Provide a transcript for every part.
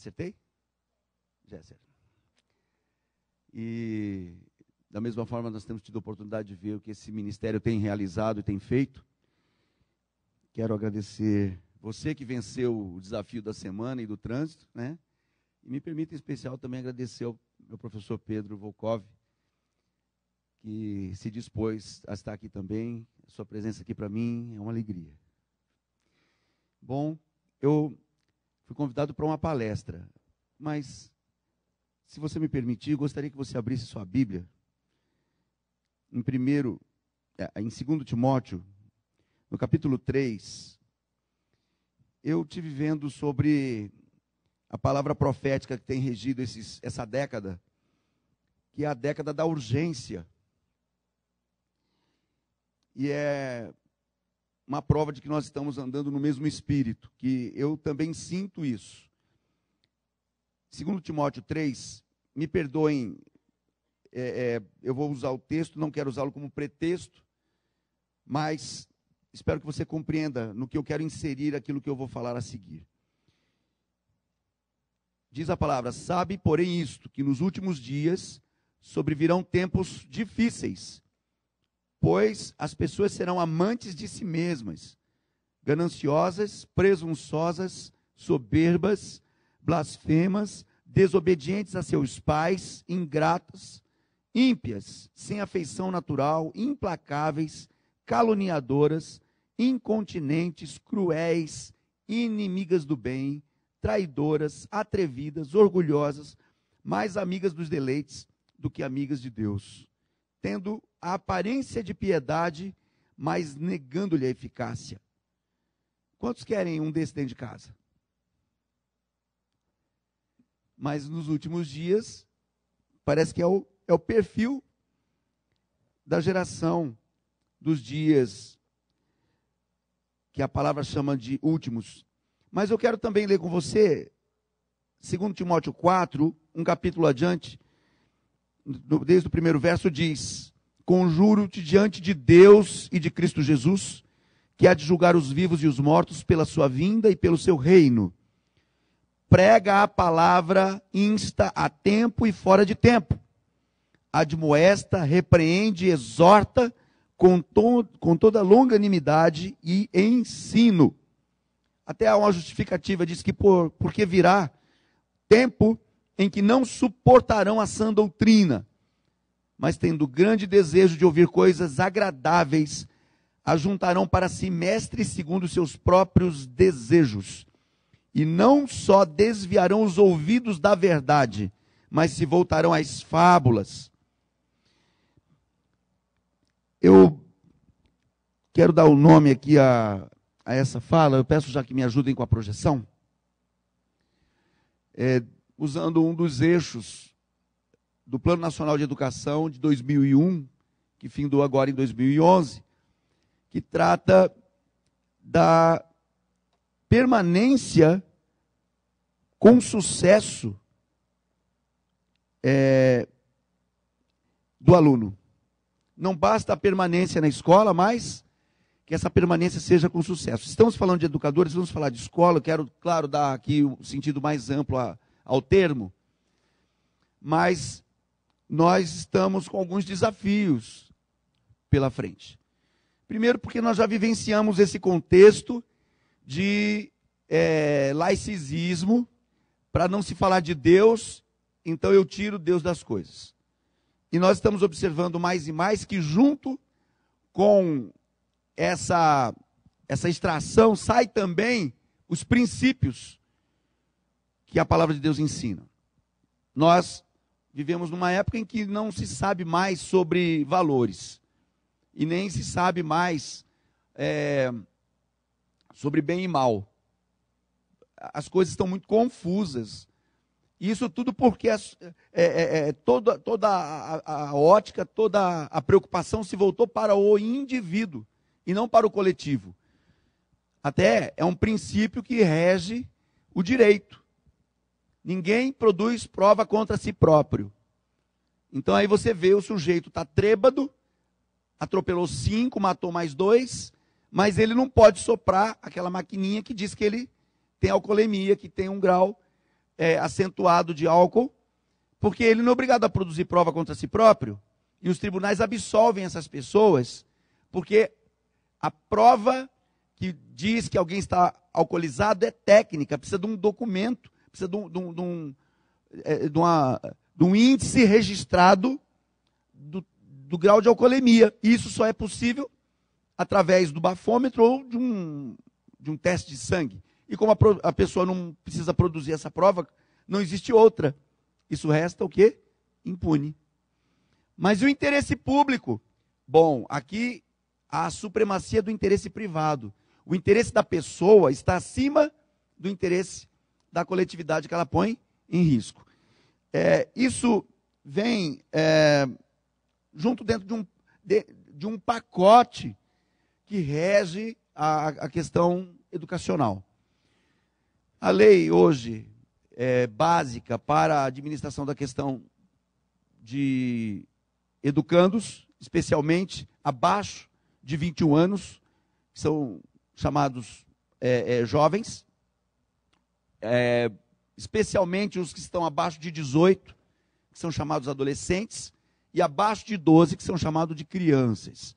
Acertei? Já acertei. E, da mesma forma, nós temos tido a oportunidade de ver o que esse ministério tem realizado e tem feito. Quero agradecer você que venceu o desafio da semana e do trânsito, né? E me permita, em especial, também agradecer ao meu professor Pedro Volkov, que se dispôs a estar aqui também. A sua presença aqui para mim é uma alegria. Bom, eu fui convidado para uma palestra, mas, se você me permitir, eu gostaria que você abrisse sua Bíblia em 2 Timóteo, no capítulo 3. Eu tive vendo sobre a palavra profética que tem regido essa década, que é a década da urgência. E é uma prova de que nós estamos andando no mesmo espírito, que eu também sinto isso. 2 Timóteo 3, me perdoem, eu vou usar o texto, não quero usá-lo como pretexto, mas espero que você compreenda no que eu quero inserir aquilo que eu vou falar a seguir. Diz a palavra: sabe, porém, isto, que nos últimos dias sobrevirão tempos difíceis, pois as pessoas serão amantes de si mesmas, gananciosas, presunçosas, soberbas, blasfemas, desobedientes a seus pais, ingratas, ímpias, sem afeição natural, implacáveis, caluniadoras, incontinentes, cruéis, inimigas do bem, traidoras, atrevidas, orgulhosas, mais amigas dos deleites do que amigas de Deus, tendo a aparência de piedade, mas negando-lhe a eficácia. Quantos querem um desse dentro de casa? Mas nos últimos dias, parece que é o perfil da geração dos dias que a palavra chama de últimos. Mas eu quero também ler com você 2 Timóteo 4, um capítulo adiante, desde o primeiro verso diz: conjuro-te diante de Deus e de Cristo Jesus, que há de julgar os vivos e os mortos pela sua vinda e pelo seu reino. Prega a palavra, insta a tempo e fora de tempo. Admoesta, repreende, exorta com toda longanimidade e ensino. Até há uma justificativa, diz que porque virá tempo em que não suportarão a sã doutrina, mas tendo grande desejo de ouvir coisas agradáveis, ajuntarão para si mestres segundo os seus próprios desejos. E não só desviarão os ouvidos da verdade, mas se voltarão às fábulas. Eu quero dar o nome aqui a essa fala. Eu peço já que me ajudem com a projeção. Usando um dos eixos do Plano Nacional de Educação de 2001, que findou agora em 2011, que trata da permanência com sucesso do aluno. Não basta a permanência na escola, mas que essa permanência seja com sucesso. Estamos falando de educadores, vamos falar de escola. Eu quero, claro, dar aqui um sentido mais amplo ao termo, mas nós estamos com alguns desafios pela frente. Primeiro, porque nós já vivenciamos esse contexto de laicismo. Para não se falar de Deus, então eu tiro Deus das coisas. E nós estamos observando mais e mais que junto com essa extração sai também os princípios que a palavra de Deus ensina. Nós vivemos numa época em que não se sabe mais sobre valores. E nem se sabe mais sobre bem e mal. As coisas estão muito confusas. Isso tudo porque toda a ótica, toda a preocupação se voltou para o indivíduo e não para o coletivo. Até é um princípio que rege o direito. Ninguém produz prova contra si próprio. Então aí você vê o sujeito está trêbado, atropelou 5, matou mais 2, mas ele não pode soprar aquela maquininha que diz que ele tem alcoolemia, que tem um grau acentuado de álcool, porque ele não é obrigado a produzir prova contra si próprio, e os tribunais absolvem essas pessoas, porque a prova que diz que alguém está alcoolizado é técnica, precisa de um documento, precisa de um índice registrado do grau de alcoolemia. E isso só é possível através do bafômetro ou de um teste de sangue. E como a pessoa não precisa produzir essa prova, não existe outra. Isso resta o quê? Impune. Mas e o interesse público? Bom, aqui há a supremacia do interesse privado. O interesse da pessoa está acima do interesse da coletividade que ela põe em risco. Isso vem junto dentro de um pacote que rege a questão educacional. A lei hoje básica para a administração da questão de educandos, especialmente abaixo de 21 anos, que são chamados jovens, especialmente os que estão abaixo de 18, que são chamados adolescentes, e abaixo de 12, que são chamados de crianças.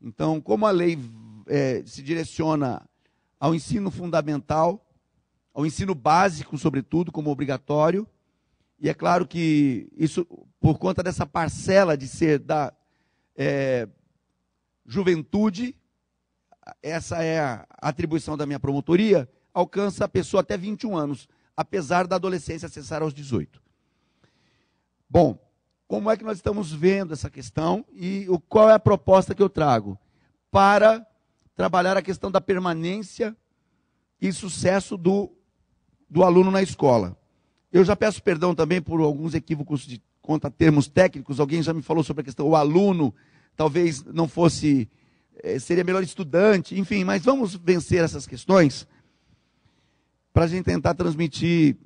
Então, como a lei se direciona ao ensino fundamental, ao ensino básico, sobretudo, como obrigatório, e é claro que isso, por conta dessa parcela de ser da juventude, essa é a atribuição da minha promotoria, alcança a pessoa até 21 anos, apesar da adolescência cessar aos 18. Bom, como é que nós estamos vendo essa questão e qual é a proposta que eu trago? Para trabalhar a questão da permanência e sucesso do aluno na escola. Eu já peço perdão também por alguns equívocos quanto a termos técnicos. Alguém já me falou sobre a questão, o aluno talvez não fosse, seria melhor estudante, enfim, mas vamos vencer essas questões para a gente tentar transmitir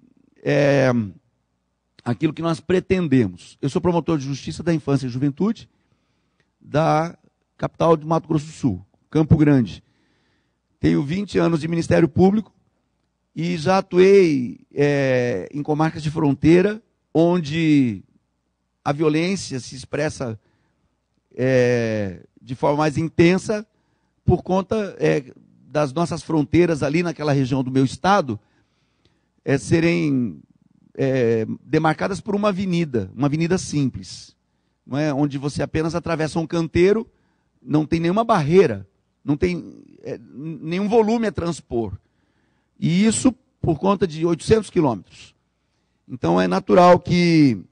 aquilo que nós pretendemos. Eu sou promotor de justiça da infância e juventude da capital de Mato Grosso do Sul, Campo Grande. Tenho 20 anos de Ministério Público e já atuei em comarcas de fronteira, onde a violência se expressa de forma mais intensa por conta das nossas fronteiras ali naquela região do meu estado, serem demarcadas por uma avenida simples, não é? Onde você apenas atravessa um canteiro, não tem nenhuma barreira, não tem nenhum volume a transpor. E isso por conta de 800 quilômetros. Então é natural que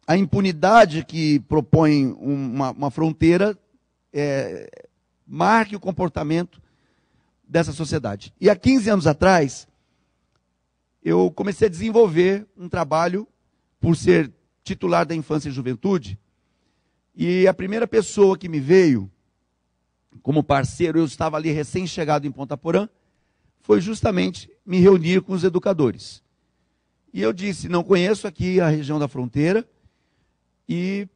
a impunidade que propõe uma fronteira marque o comportamento dessa sociedade. E há 15 anos atrás, eu comecei a desenvolver um trabalho por ser titular da infância e juventude, e a primeira pessoa que me veio como parceiro, eu estava ali recém-chegado em Ponta Porã, foi justamente me reunir com os educadores. E eu disse, não conheço aqui a região da fronteira, e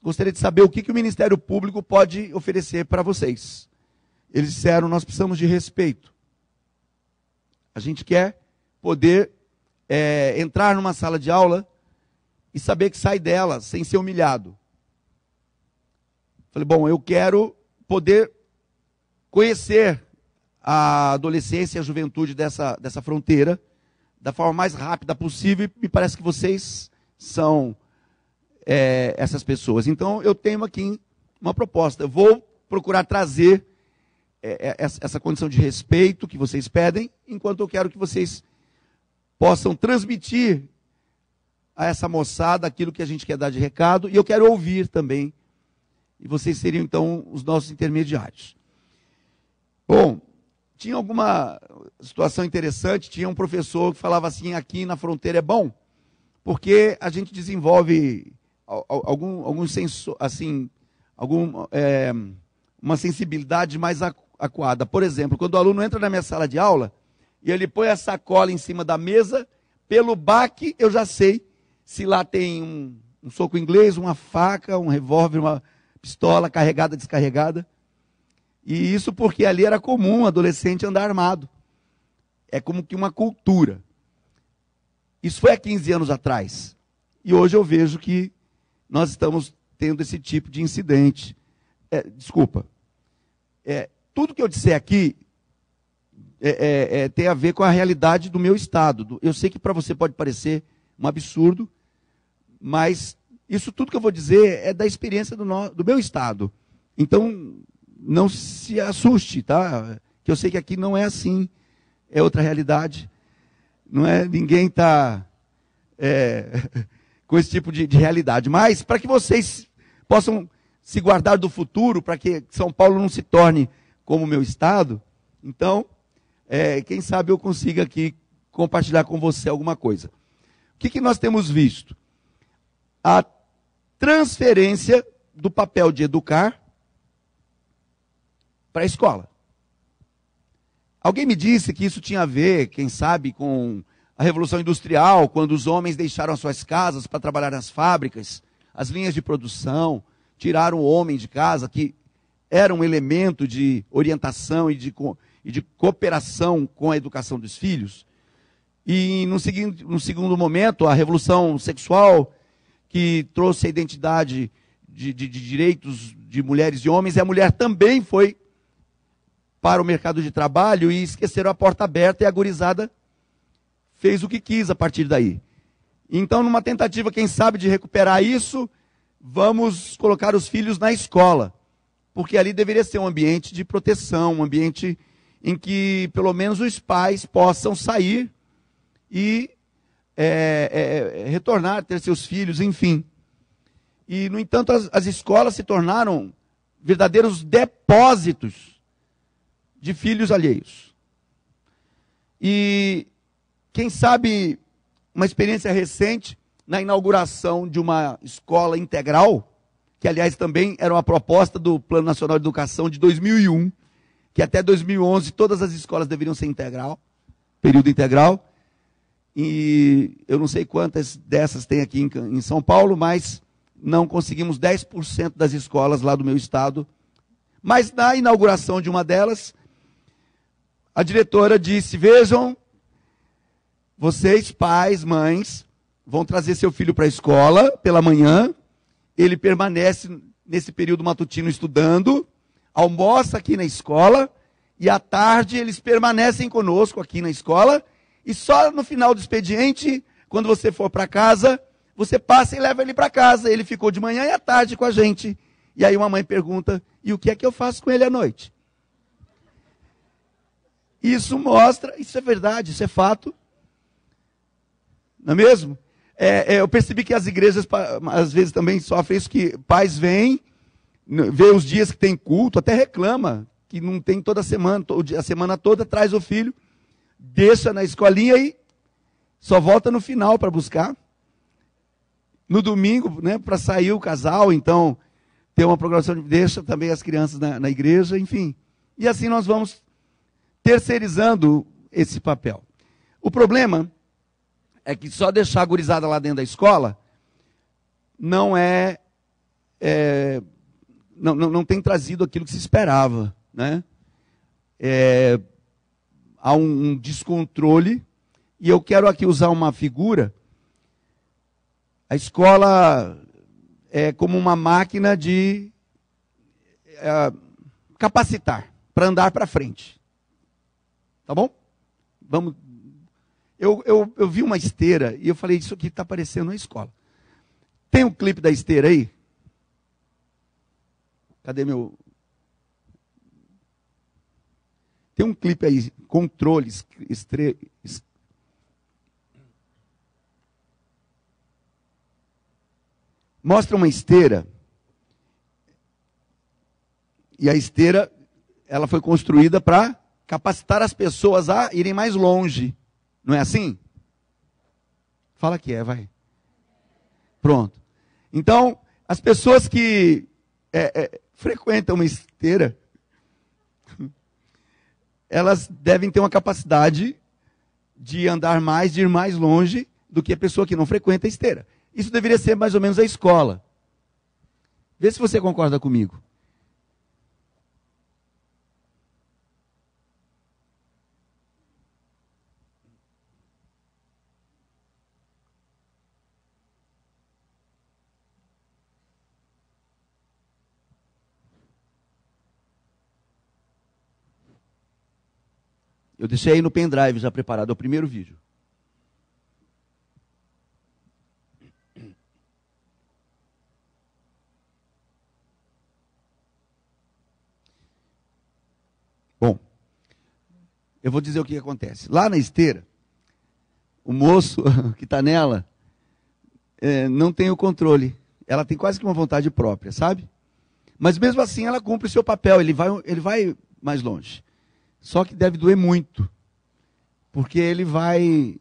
gostaria de saber o que o Ministério Público pode oferecer para vocês. Eles disseram, nós precisamos de respeito. A gente quer poder entrar numa sala de aula e saber que sai dela sem ser humilhado. Falei, bom, eu quero poder conhecer a adolescência e a juventude dessa fronteira da forma mais rápida possível, e me parece que vocês são essas pessoas. Então, eu tenho aqui uma proposta. Eu vou procurar trazer essa condição de respeito que vocês pedem, enquanto eu quero que vocês possam transmitir a essa moçada aquilo que a gente quer dar de recado, e eu quero ouvir também, e vocês seriam, então, os nossos intermediários. Bom, tinha alguma situação interessante, tinha um professor que falava assim, aqui na fronteira é bom, porque a gente desenvolve uma sensibilidade mais acuada. Por exemplo, quando o aluno entra na minha sala de aula, e ele põe a sacola em cima da mesa, pelo baque eu já sei se lá tem um soco inglês, uma faca, um revólver, uma pistola carregada, descarregada. E isso porque ali era comum o adolescente andar armado. É como que uma cultura. Isso foi há 15 anos atrás. E hoje eu vejo que nós estamos tendo esse tipo de incidente. Desculpa. Tudo que eu disser aqui tem a ver com a realidade do meu estado. Eu sei que para você pode parecer um absurdo, mas isso tudo que eu vou dizer é da experiência do meu estado. Então, não se assuste, tá? Que eu sei que aqui não é assim. É outra realidade. Não é? Ninguém está com esse tipo de realidade. Mas, para que vocês possam se guardar do futuro, para que São Paulo não se torne como o meu estado, então, quem sabe eu consiga aqui compartilhar com você alguma coisa. O que nós temos visto? A transferência do papel de educar para a escola. Alguém me disse que isso tinha a ver, quem sabe, com a Revolução Industrial, quando os homens deixaram as suas casas para trabalhar nas fábricas, as linhas de produção, tiraram o homem de casa, que era um elemento de orientação e de cooperação com a educação dos filhos. E no segundo momento, a Revolução Sexual, que trouxe a identidade de direitos de mulheres e homens, e a mulher também foi para o mercado de trabalho e esqueceram a porta aberta e a gurizada fez o que quis a partir daí. Então, numa tentativa, quem sabe, de recuperar isso, vamos colocar os filhos na escola, porque ali deveria ser um ambiente de proteção, um ambiente em que pelo menos os pais possam sair e retornar, ter seus filhos, enfim. E, no entanto, as escolas se tornaram verdadeiros depósitos de filhos alheios. E, quem sabe, uma experiência recente, na inauguração de uma escola integral, que, aliás, também era uma proposta do Plano Nacional de Educação de 2001, que até 2011 todas as escolas deveriam ser integral, período integral. E eu não sei quantas dessas tem aqui em São Paulo, mas não conseguimos 10% das escolas lá do meu estado. Mas na inauguração de uma delas, a diretora disse: vejam, vocês, pais, mães, vão trazer seu filho para a escola pela manhã, ele permanece nesse período matutino estudando, almoça aqui na escola, e à tarde eles permanecem conosco aqui na escola, e só no final do expediente, quando você for para casa, você passa e leva ele para casa. Ele ficou de manhã e à tarde com a gente. E aí uma mãe pergunta: e o que é que eu faço com ele à noite? Isso mostra, isso é verdade, isso é fato. Não é mesmo? Eu percebi que as igrejas, às vezes, também sofrem isso, que pais vêm, vê os dias que tem culto, até reclama, que não tem toda semana, a semana toda, traz o filho, deixa na escolinha e só volta no final para buscar. No domingo, né, para sair o casal, então, ter uma programação, deixa também as crianças na igreja, enfim. E assim nós vamos terceirizando esse papel. O problema é que só deixar a gurizada lá dentro da escola não não tem trazido aquilo que se esperava, né? Há um descontrole, e eu quero aqui usar uma figura. A escola é como uma máquina de capacitar, para andar para frente. Tá bom? Vamos. Eu vi uma esteira e eu falei: isso aqui está parecendo uma escola. Tem um clipe da esteira aí? Cadê meu... Tem um clipe aí, controles, mostra uma esteira. E a esteira, ela foi construída para capacitar as pessoas a irem mais longe. Não é assim? Fala que vai. Pronto. Então, as pessoas que frequentam uma esteira, elas devem ter uma capacidade de andar mais, de ir mais longe do que a pessoa que não frequenta a esteira. Isso deveria ser mais ou menos a escola. Vê se você concorda comigo. Eu deixei aí no pendrive já preparado, é o primeiro vídeo. Bom, eu vou dizer o que acontece. Lá na esteira, o moço que está nela não tem o controle. Ela tem quase que uma vontade própria, sabe? Mas mesmo assim ela cumpre o seu papel, ele vai mais longe. Só que deve doer muito, porque ele vai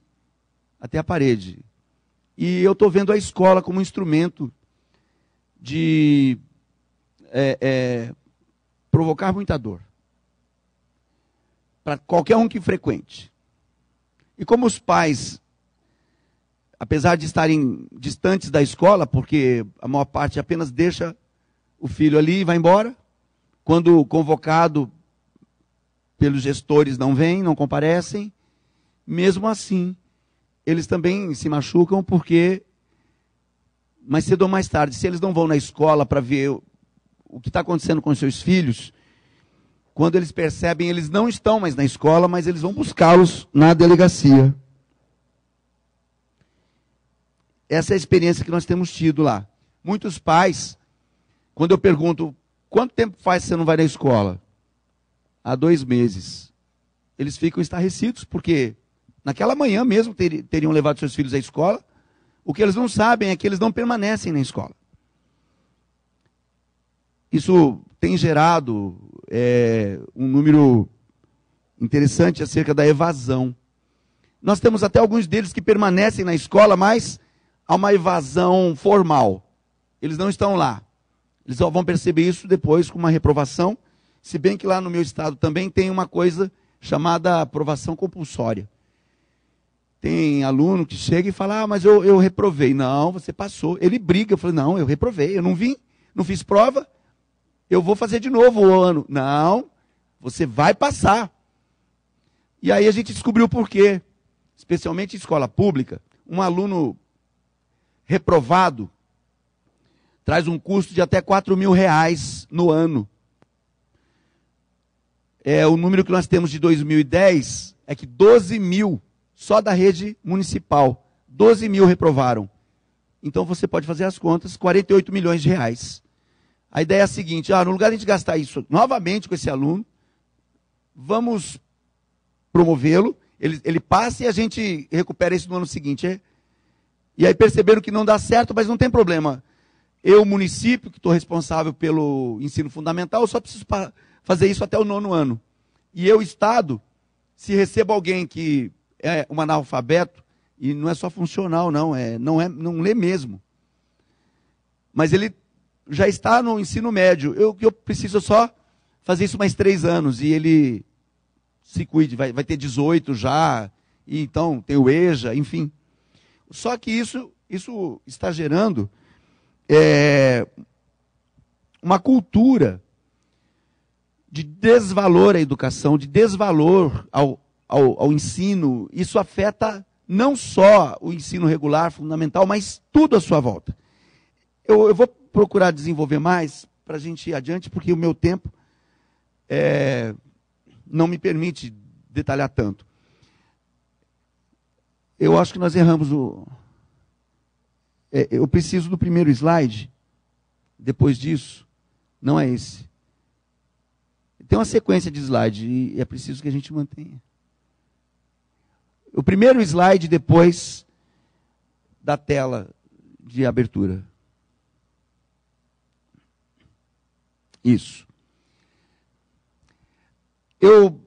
até a parede. E eu estou vendo a escola como um instrumento de provocar muita dor para qualquer um que frequente. E como os pais, apesar de estarem distantes da escola, porque a maior parte apenas deixa o filho ali e vai embora, quando convocado pelos gestores não vêm, não comparecem, mesmo assim, eles também se machucam porque, mais cedo ou mais tarde, se eles não vão na escola para ver o que está acontecendo com os seus filhos, quando eles percebem, eles não estão mais na escola, mas eles vão buscá-los na delegacia. Essa é a experiência que nós temos tido lá. Muitos pais, quando eu pergunto, quanto tempo faz que você não vai na escola? Há 2 meses. Eles ficam estarrecidos, porque naquela manhã mesmo teriam levado seus filhos à escola. O que eles não sabem é que eles não permanecem na escola. Isso tem gerado um número interessante acerca da evasão. Nós temos até alguns deles que permanecem na escola, mas há uma evasão formal. Eles não estão lá. Eles só vão perceber isso depois com uma reprovação, se bem que lá no meu estado também tem uma coisa chamada aprovação compulsória. Tem aluno que chega e fala, mas eu reprovei. Não, você passou. Ele briga, eu falo, não, eu reprovei, eu não vim, não fiz prova, eu vou fazer de novo o ano. Não, você vai passar. E aí a gente descobriu por quê. Especialmente em escola pública, um aluno reprovado traz um custo de até R$4.000 no ano. O número que nós temos de 2010 é que 12 mil, só da rede municipal, 12 mil reprovaram. Então você pode fazer as contas, R$48 milhões. A ideia é a seguinte, no lugar de a gente gastar isso novamente com esse aluno, vamos promovê-lo, ele passa e a gente recupera isso no ano seguinte. E aí perceberam que não dá certo, mas não tem problema. Eu, município, que estou responsável pelo ensino fundamental, eu só preciso fazer isso até o 9º ano. E eu, Estado, se recebo alguém que é um analfabeto, e não é só funcional, não lê mesmo. Mas ele já está no ensino médio. Eu preciso só fazer isso mais 3 anos, e ele se cuide, vai ter 18 já, e então tem o EJA, enfim. Só que isso está gerando uma cultura de desvalor à educação, de desvalor ao ensino. Isso afeta não só o ensino regular, fundamental, mas tudo à sua volta. Eu vou procurar desenvolver mais para a gente ir adiante, porque o meu tempo não me permite detalhar tanto. Eu acho que nós erramos eu preciso do primeiro slide. Depois disso, não é esse. Tem uma sequência de slide e é preciso que a gente mantenha. O primeiro slide depois da tela de abertura. Isso. Eu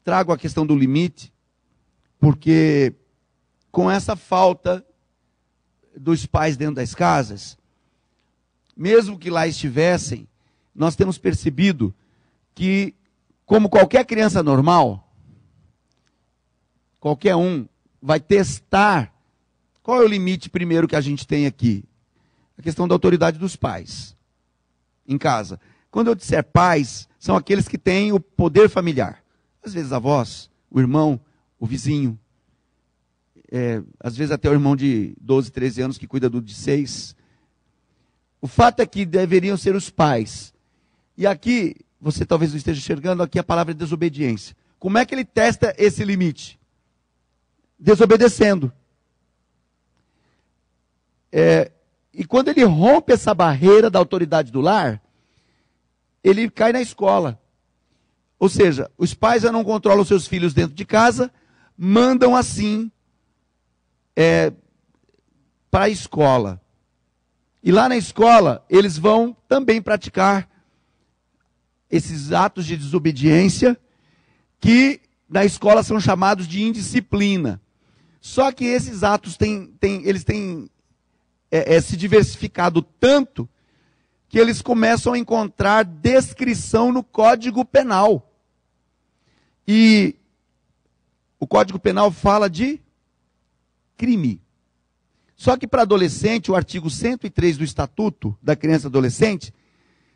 trago a questão do limite, porque com essa falta dos pais dentro das casas, mesmo que lá estivessem, nós temos percebido que, como qualquer criança normal, qualquer um vai testar qual é o limite primeiro que a gente tem aqui. A questão da autoridade dos pais em casa. Quando eu disser pais, são aqueles que têm o poder familiar. Às vezes avós, o irmão, o vizinho. Às vezes até o irmão de 12, 13 anos que cuida do de 6. O fato é que deveriam ser os pais. E aqui você talvez não esteja enxergando aqui a palavra desobediência. Como é que ele testa esse limite? Desobedecendo. E quando ele rompe essa barreira da autoridade do lar, ele cai na escola. Ou seja, os pais já não controlam seus filhos dentro de casa, mandam assim para a escola. E lá na escola, eles vão também praticar esses atos de desobediência, que na escola são chamados de indisciplina. Só que esses atos eles têm se diversificado tanto, que eles começam a encontrar descrição no Código Penal. E o Código Penal fala de crime. Só que para adolescente, o artigo 103 do Estatuto da Criança e Adolescente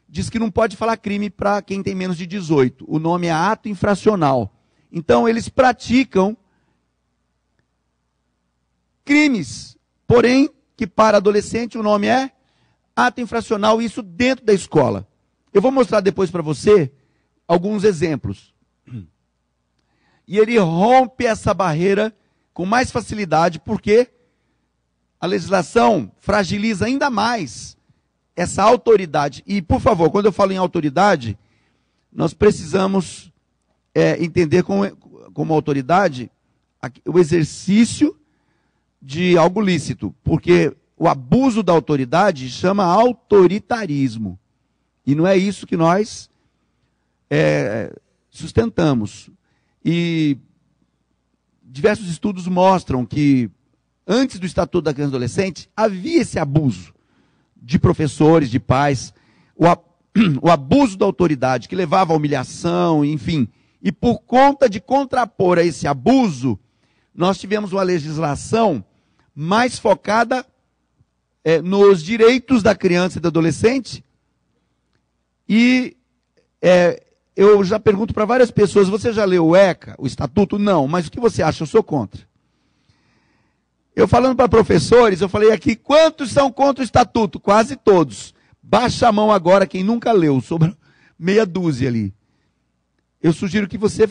diz que não pode falar crime para quem tem menos de 18. O nome é ato infracional. Então eles praticam crimes, porém que para adolescente o nome é ato infracional, isso dentro da escola. Eu vou mostrar depois para você alguns exemplos. E ele rompe essa barreira com mais facilidade, porque a legislação fragiliza ainda mais essa autoridade. E, por favor, quando eu falo em autoridade, nós precisamos entender como autoridade o exercício de algo lícito, porque o abuso da autoridade chama autoritarismo. E não é isso que nós sustentamos. E diversos estudos mostram que, antes do Estatuto da Criança e Adolescente, havia esse abuso de professores, de pais, o abuso da autoridade, que levava à humilhação, enfim. E por conta de contrapor a esse abuso, nós tivemos uma legislação mais focada nos direitos da criança e do adolescente. E eu já pergunto para várias pessoas, você já leu o ECA, o Estatuto? Não, mas o que você acha? Eu sou contra. Eu falando para professores, eu falei aqui, quantos são contra o Estatuto? Quase todos. Baixa a mão agora quem nunca leu, sobre meia dúzia ali. Eu sugiro que você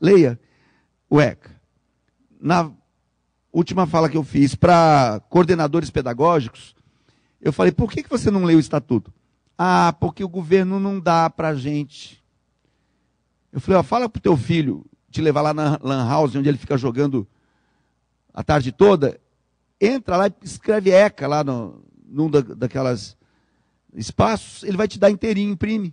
leia o ECA. Na última fala que eu fiz para coordenadores pedagógicos, eu falei, por que você não leu o Estatuto? Ah, porque o governo não dá para a gente. Eu falei, fala para o teu filho te levar lá na Lan House, onde ele fica jogando a tarde toda, entra lá e escreve ECA lá num daquelas espaços, ele vai te dar inteirinho, imprime.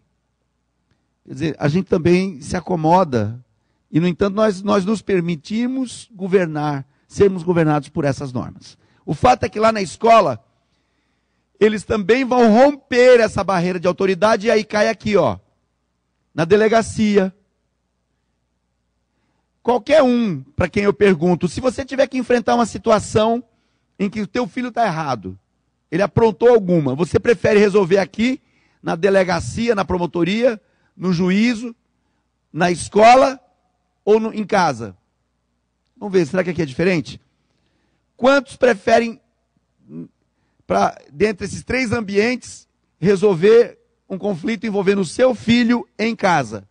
Quer dizer, a gente também se acomoda, e no entanto nós nos permitimos governar, sermos governados por essas normas. O fato é que lá na escola, eles também vão romper essa barreira de autoridade, e aí cai aqui, na delegacia. Qualquer um, para quem eu pergunto, se você tiver que enfrentar uma situação em que o teu filho está errado, ele aprontou alguma, você prefere resolver aqui, na delegacia, na promotoria, no juízo, na escola ou em casa? Vamos ver, será que aqui é diferente? Quantos preferem, dentre esses três ambientes, resolver um conflito envolvendo o seu filho em casa?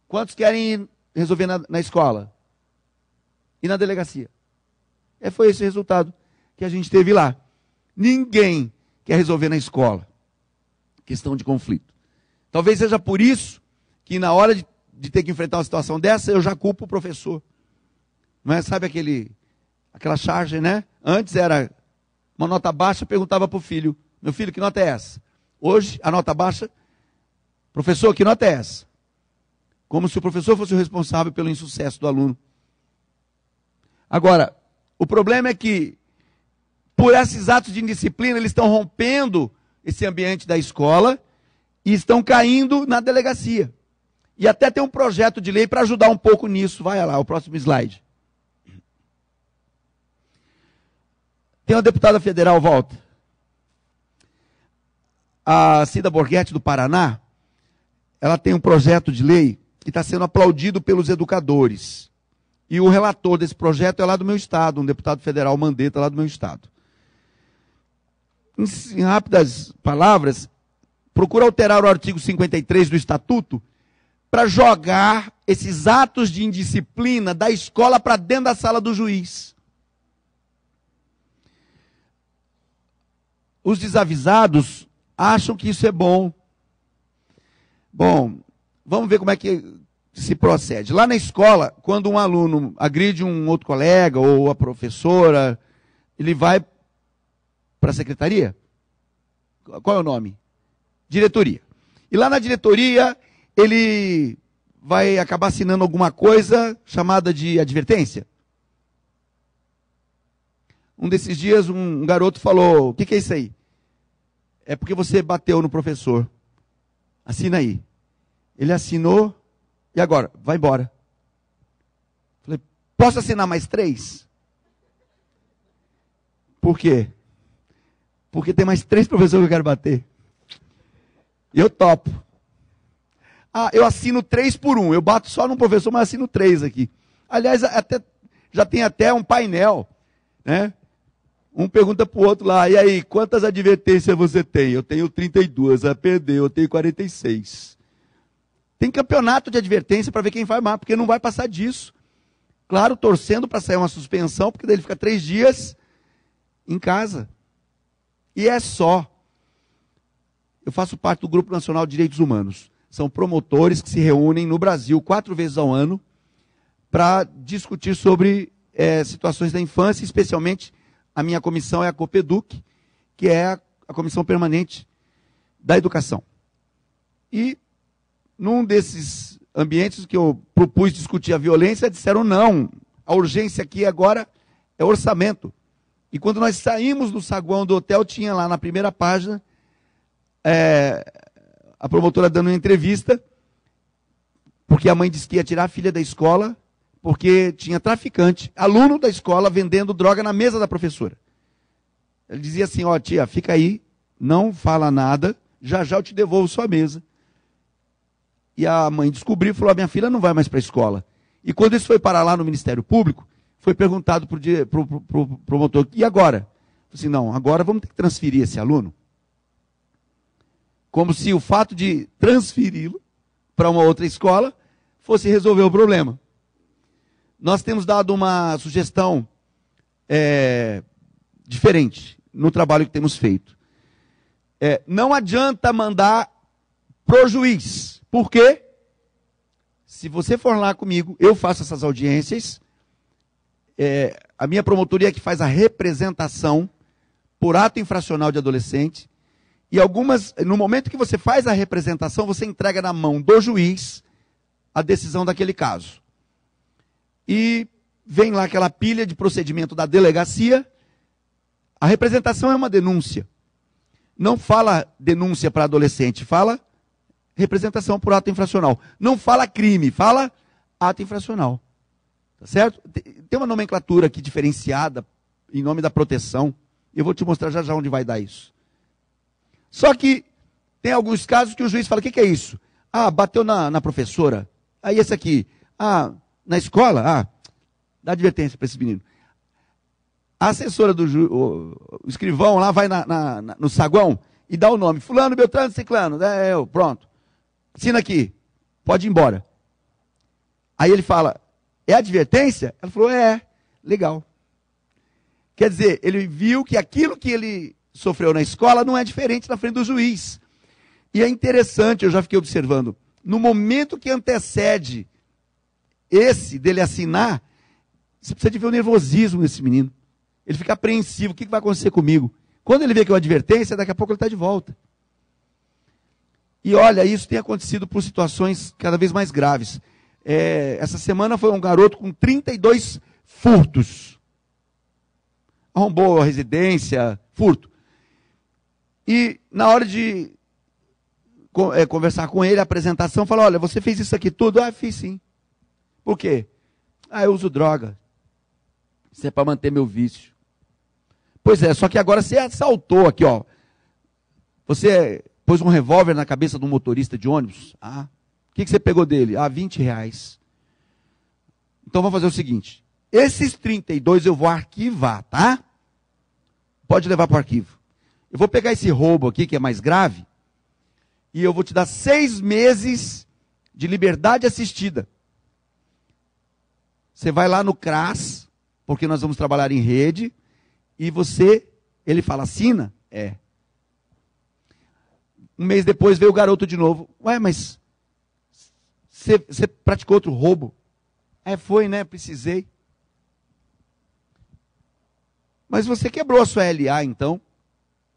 Quantos querem resolver na escola? E na delegacia? Foi esse o resultado que a gente teve lá. Ninguém quer resolver na escola questão de conflito. Talvez seja por isso que na hora de ter que enfrentar uma situação dessa, eu já culpo o professor. Não é? Sabe aquela charge, né? Antes era uma nota baixa, perguntava para o filho, meu filho, que nota é essa? Hoje, a nota baixa, professor, que nota é essa? Como se o professor fosse o responsável pelo insucesso do aluno. Agora, o problema é que, por esses atos de indisciplina, eles estão rompendo esse ambiente da escola e estão caindo na delegacia. E até tem um projeto de lei para ajudar um pouco nisso. Vai lá, o próximo slide. Tem uma deputada federal, volta. A Cida Borghetti, do Paraná, ela tem um projeto de lei que está sendo aplaudido pelos educadores. E o relator desse projeto é lá do meu estado, um deputado federal Mandetta, lá do meu estado. Em rápidas palavras, procura alterar o artigo 53 do Estatuto para jogar esses atos de indisciplina da escola para dentro da sala do juiz. Os desavisados acham que isso é bom. Bom, vamos ver como é que se procede. Lá na escola, quando um aluno agride um outro colega ou a professora, ele vai para a secretaria? Qual é o nome? Diretoria. E lá na diretoria, ele vai acabar assinando alguma coisa chamada de advertência. Um desses dias, um garoto falou, o que é isso aí? É porque você bateu no professor. Assina aí. Ele assinou, e agora? Vai embora. Falei, posso assinar mais 3? Por quê? Porque tem mais 3 professores que eu quero bater. Eu topo. Ah, eu assino 3 por 1. Eu bato só num professor, mas assino 3 aqui. Aliás, já tem até um painel, né? Um pergunta para o outro lá, e aí, quantas advertências você tem? Eu tenho 32, a perder, eu tenho 46. Tem campeonato de advertência para ver quem vai mais, porque não vai passar disso. Claro, torcendo para sair uma suspensão, porque daí ele fica 3 dias em casa. E é só. Eu faço parte do Grupo Nacional de Direitos Humanos. São promotores que se reúnem no Brasil 4 vezes ao ano para discutir sobre situações da infância, especialmente a minha comissão é a COPEDUC, que é a Comissão Permanente da Educação. E num desses ambientes que eu propus discutir a violência, disseram não, a urgência aqui agora é orçamento. E quando nós saímos do saguão do hotel, tinha lá na primeira página a promotora dando uma entrevista, porque a mãe disse que ia tirar a filha da escola, porque tinha traficante, aluno da escola, vendendo droga na mesa da professora. Ele dizia assim, ó, tia, fica aí, não fala nada, já já eu te devolvo sua mesa. E a mãe descobriu e falou, minha filha não vai mais para a escola. E quando isso foi parar lá no Ministério Público, foi perguntado para o promotor, e agora? Eu falei assim, não, agora vamos ter que transferir esse aluno. Como se o fato de transferi-lo para uma outra escola fosse resolver o problema. Nós temos dado uma sugestão diferente no trabalho que temos feito. Não adianta mandar pro juiz. Por quê? Se você for lá comigo, eu faço essas audiências, a minha promotoria é que faz a representação por ato infracional de adolescente, e no momento que você faz a representação, você entrega na mão do juiz a decisão daquele caso. E vem lá aquela pilha de procedimento da delegacia. A representação é uma denúncia. Não fala denúncia para adolescente, fala representação por ato infracional. Não fala crime, fala ato infracional. Tá certo? Tem uma nomenclatura aqui diferenciada em nome da proteção. Eu vou te mostrar já já onde vai dar isso. Só que tem alguns casos que o juiz fala, o que é isso? Ah, bateu na professora. Aí esse aqui. Ah, na escola? Ah, dá advertência para esse menino. A assessora o escrivão lá vai no saguão e dá o nome. Fulano, Beltrano, Ciclano. Eu, pronto. Assina aqui. Pode ir embora. Aí ele fala, é advertência? Ela falou, legal. Quer dizer, ele viu que aquilo que ele sofreu na escola não é diferente na frente do juiz. E é interessante, eu já fiquei observando, no momento que antecede esse dele assinar, você precisa de ver o nervosismo desse menino. Ele fica apreensivo, o que vai acontecer comigo? Quando ele vê que é uma advertência, daqui a pouco ele está de volta. E olha, isso tem acontecido por situações cada vez mais graves. Essa semana foi um garoto com 32 furtos. Arrombou a residência, furto. E na hora de conversar com ele, a apresentação, falou, olha, você fez isso aqui tudo? Ah, fiz sim. Por quê? Ah, eu uso droga. Isso é para manter meu vício. Pois é, só que agora você assaltou aqui, ó. Você pôs um revólver na cabeça de um motorista de ônibus. Ah, o que você pegou dele? Ah, R$20. Então vamos fazer o seguinte. Esses 32 eu vou arquivar, tá? Pode levar para o arquivo. Eu vou pegar esse roubo aqui, que é mais grave, e eu vou te dar 6 meses de liberdade assistida. Você vai lá no CRAS, porque nós vamos trabalhar em rede, e ele fala, assina? É. Um mês depois veio o garoto de novo. Ué, mas você praticou outro roubo? É, foi, né? Precisei. Mas você quebrou a sua LA, então?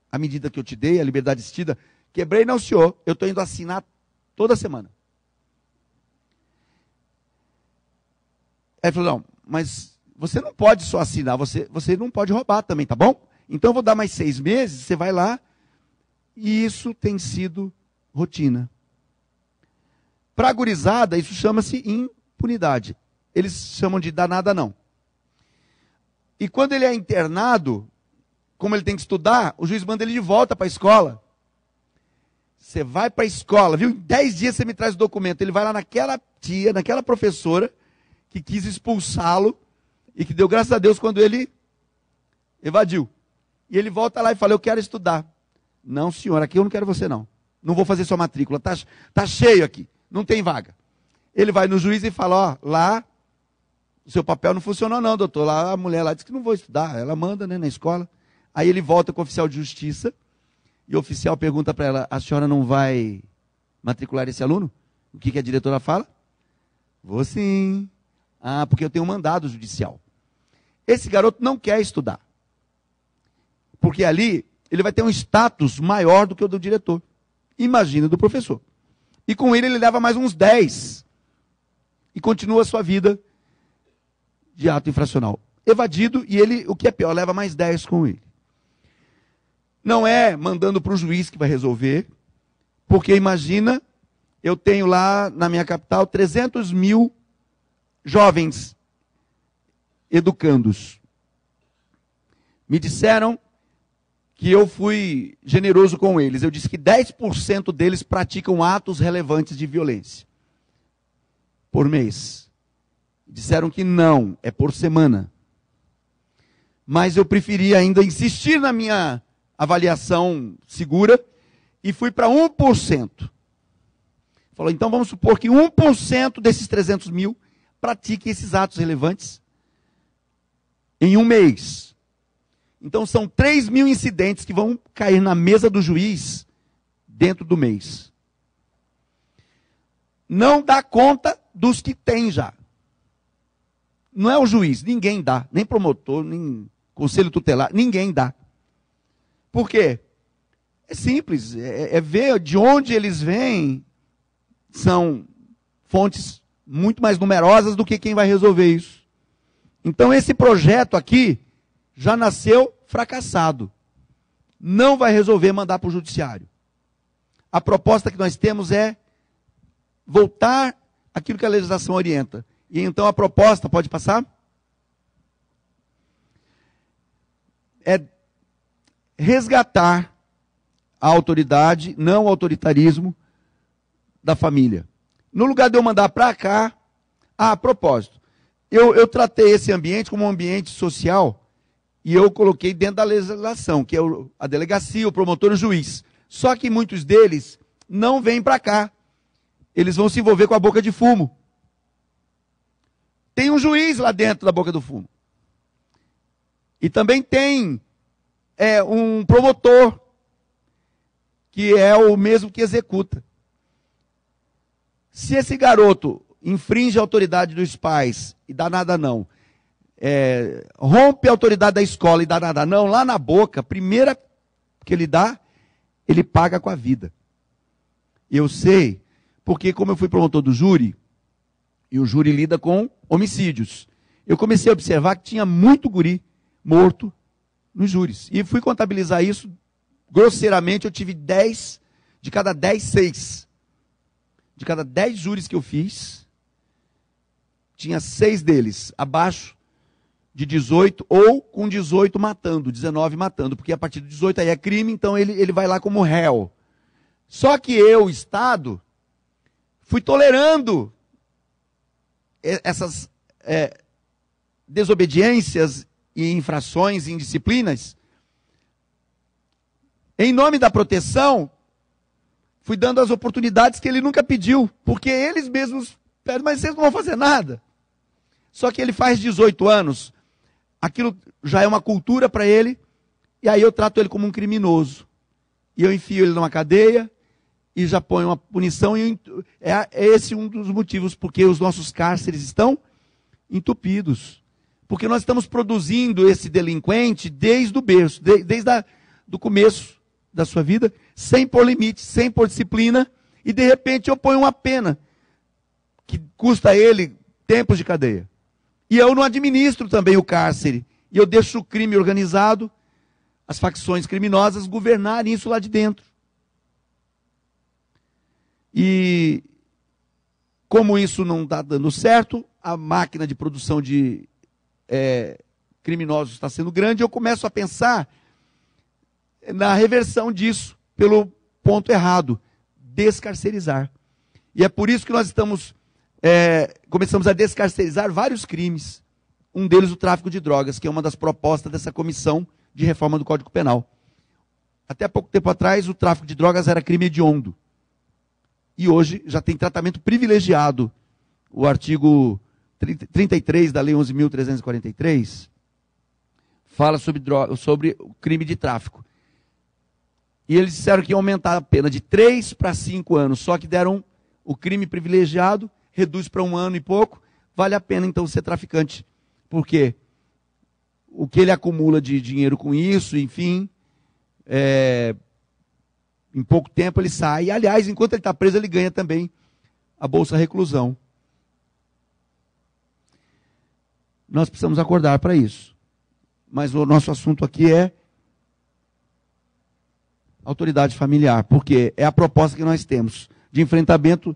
A medida que eu te dei, a liberdade assistida? Quebrei, não, senhor. Eu estou indo assinar toda semana. Aí ele falou, não, mas você não pode só assinar, você não pode roubar também, tá bom? Então eu vou dar mais 6 meses, você vai lá, e isso tem sido rotina. Para a gurizada, isso chama-se impunidade. Eles chamam de danada não. E quando ele é internado, como ele tem que estudar, o juiz manda ele de volta para a escola. Você vai para a escola, viu? Em 10 dias você me traz o documento. Ele vai lá naquela tia, naquela professora, que quis expulsá-lo, e que deu graças a Deus quando ele evadiu. E ele volta lá e fala, eu quero estudar. Não, senhor, aqui eu não quero você não. Não vou fazer sua matrícula, tá cheio aqui, não tem vaga. Ele vai no juiz e fala, ó, lá, o seu papel não funcionou não, doutor. Lá a mulher lá disse que não vou estudar, ela manda, né, na escola. Aí ele volta com o oficial de justiça, e o oficial pergunta para ela, a senhora não vai matricular esse aluno? O que a diretora fala? Vou sim. Ah, porque eu tenho um mandado judicial. Esse garoto não quer estudar. Porque ali ele vai ter um status maior do que o do diretor. Imagina do professor. E com ele leva mais uns 10. E continua a sua vida de ato infracional. Evadido, e ele, o que é pior, leva mais 10 com ele. Não é mandando para o juiz que vai resolver, porque imagina, eu tenho lá na minha capital 300 mil jovens educandos. Me disseram que eu fui generoso com eles. Eu disse que 10% deles praticam atos relevantes de violência por mês. Disseram que não, é por semana. Mas eu preferi ainda insistir na minha avaliação segura e fui para 1%. Falou, então vamos supor que 1% desses 300 mil pratique esses atos relevantes em um mês. Então são 3 mil incidentes que vão cair na mesa do juiz dentro do mês. Não dá conta dos que tem já. Não é o juiz, ninguém dá, nem promotor, nem conselho tutelar, ninguém dá. Por quê? É simples, é ver de onde eles vêm, são fontes muito mais numerosas do que quem vai resolver isso. Então esse projeto aqui já nasceu fracassado. Não vai resolver mandar para o judiciário. A proposta que nós temos é voltar àquilo que a legislação orienta. E então a proposta, pode passar? É resgatar a autoridade, não o autoritarismo da família. No lugar de eu mandar para cá, a propósito, eu tratei esse ambiente como um ambiente social e eu coloquei dentro da legislação, que é a delegacia, o promotor e o juiz. Só que muitos deles não vêm para cá. Eles vão se envolver com a boca de fumo. Tem um juiz lá dentro da boca do fumo. E também tem um promotor, que é o mesmo que executa. Se esse garoto infringe a autoridade dos pais e dá nada não, rompe a autoridade da escola e dá nada não, lá na boca, a primeira que ele dá, ele paga com a vida. Eu sei, porque como eu fui promotor do júri, e o júri lida com homicídios, eu comecei a observar que tinha muito guri morto nos júris. E fui contabilizar isso, grosseiramente eu tive 10, de cada 10, 6. De cada 10 júris que eu fiz, tinha 6 deles abaixo de 18 ou com 18 matando, 19 matando, porque a partir de 18 aí é crime, então ele vai lá como réu. Só que eu, Estado, fui tolerando essas desobediências e infrações e indisciplinas. Em nome da proteção, Fui dando as oportunidades que ele nunca pediu, porque eles mesmos pedem, mas vocês não vão fazer nada. Só que ele faz 18 anos, aquilo já é uma cultura para ele, e aí eu trato ele como um criminoso. E eu enfio ele numa cadeia, e já ponho uma punição, e é esse um dos motivos porque os nossos cárceres estão entupidos. Porque nós estamos produzindo esse delinquente desde o berço, desde o começo da sua vida, sem pôr limite, sem pôr disciplina, e de repente eu ponho uma pena que custa a ele tempos de cadeia. E eu não administro também o cárcere, e eu deixo o crime organizado, as facções criminosas governarem isso lá de dentro. E como isso não está dando certo, a máquina de produção de criminosos está sendo grande, eu começo a pensar na reversão disso, pelo ponto errado, descarcerizar. E é por isso que nós começamos a descarcerizar vários crimes, um deles o tráfico de drogas, que é uma das propostas dessa comissão de reforma do Código Penal. Até pouco tempo atrás, o tráfico de drogas era crime hediondo. E hoje já tem tratamento privilegiado. O artigo 33 da Lei 11.343 fala sobre o crime de tráfico. E eles disseram que iam aumentar a pena de 3 para 5 anos, só que deram o crime privilegiado, reduz para 1 ano e pouco, vale a pena então ser traficante. Por quê? O que ele acumula de dinheiro com isso, enfim, em pouco tempo ele sai. E, aliás, enquanto ele está preso, ele ganha também a bolsa reclusão. Nós precisamos acordar para isso. Mas o nosso assunto aqui é autoridade familiar, porque é a proposta que nós temos de enfrentamento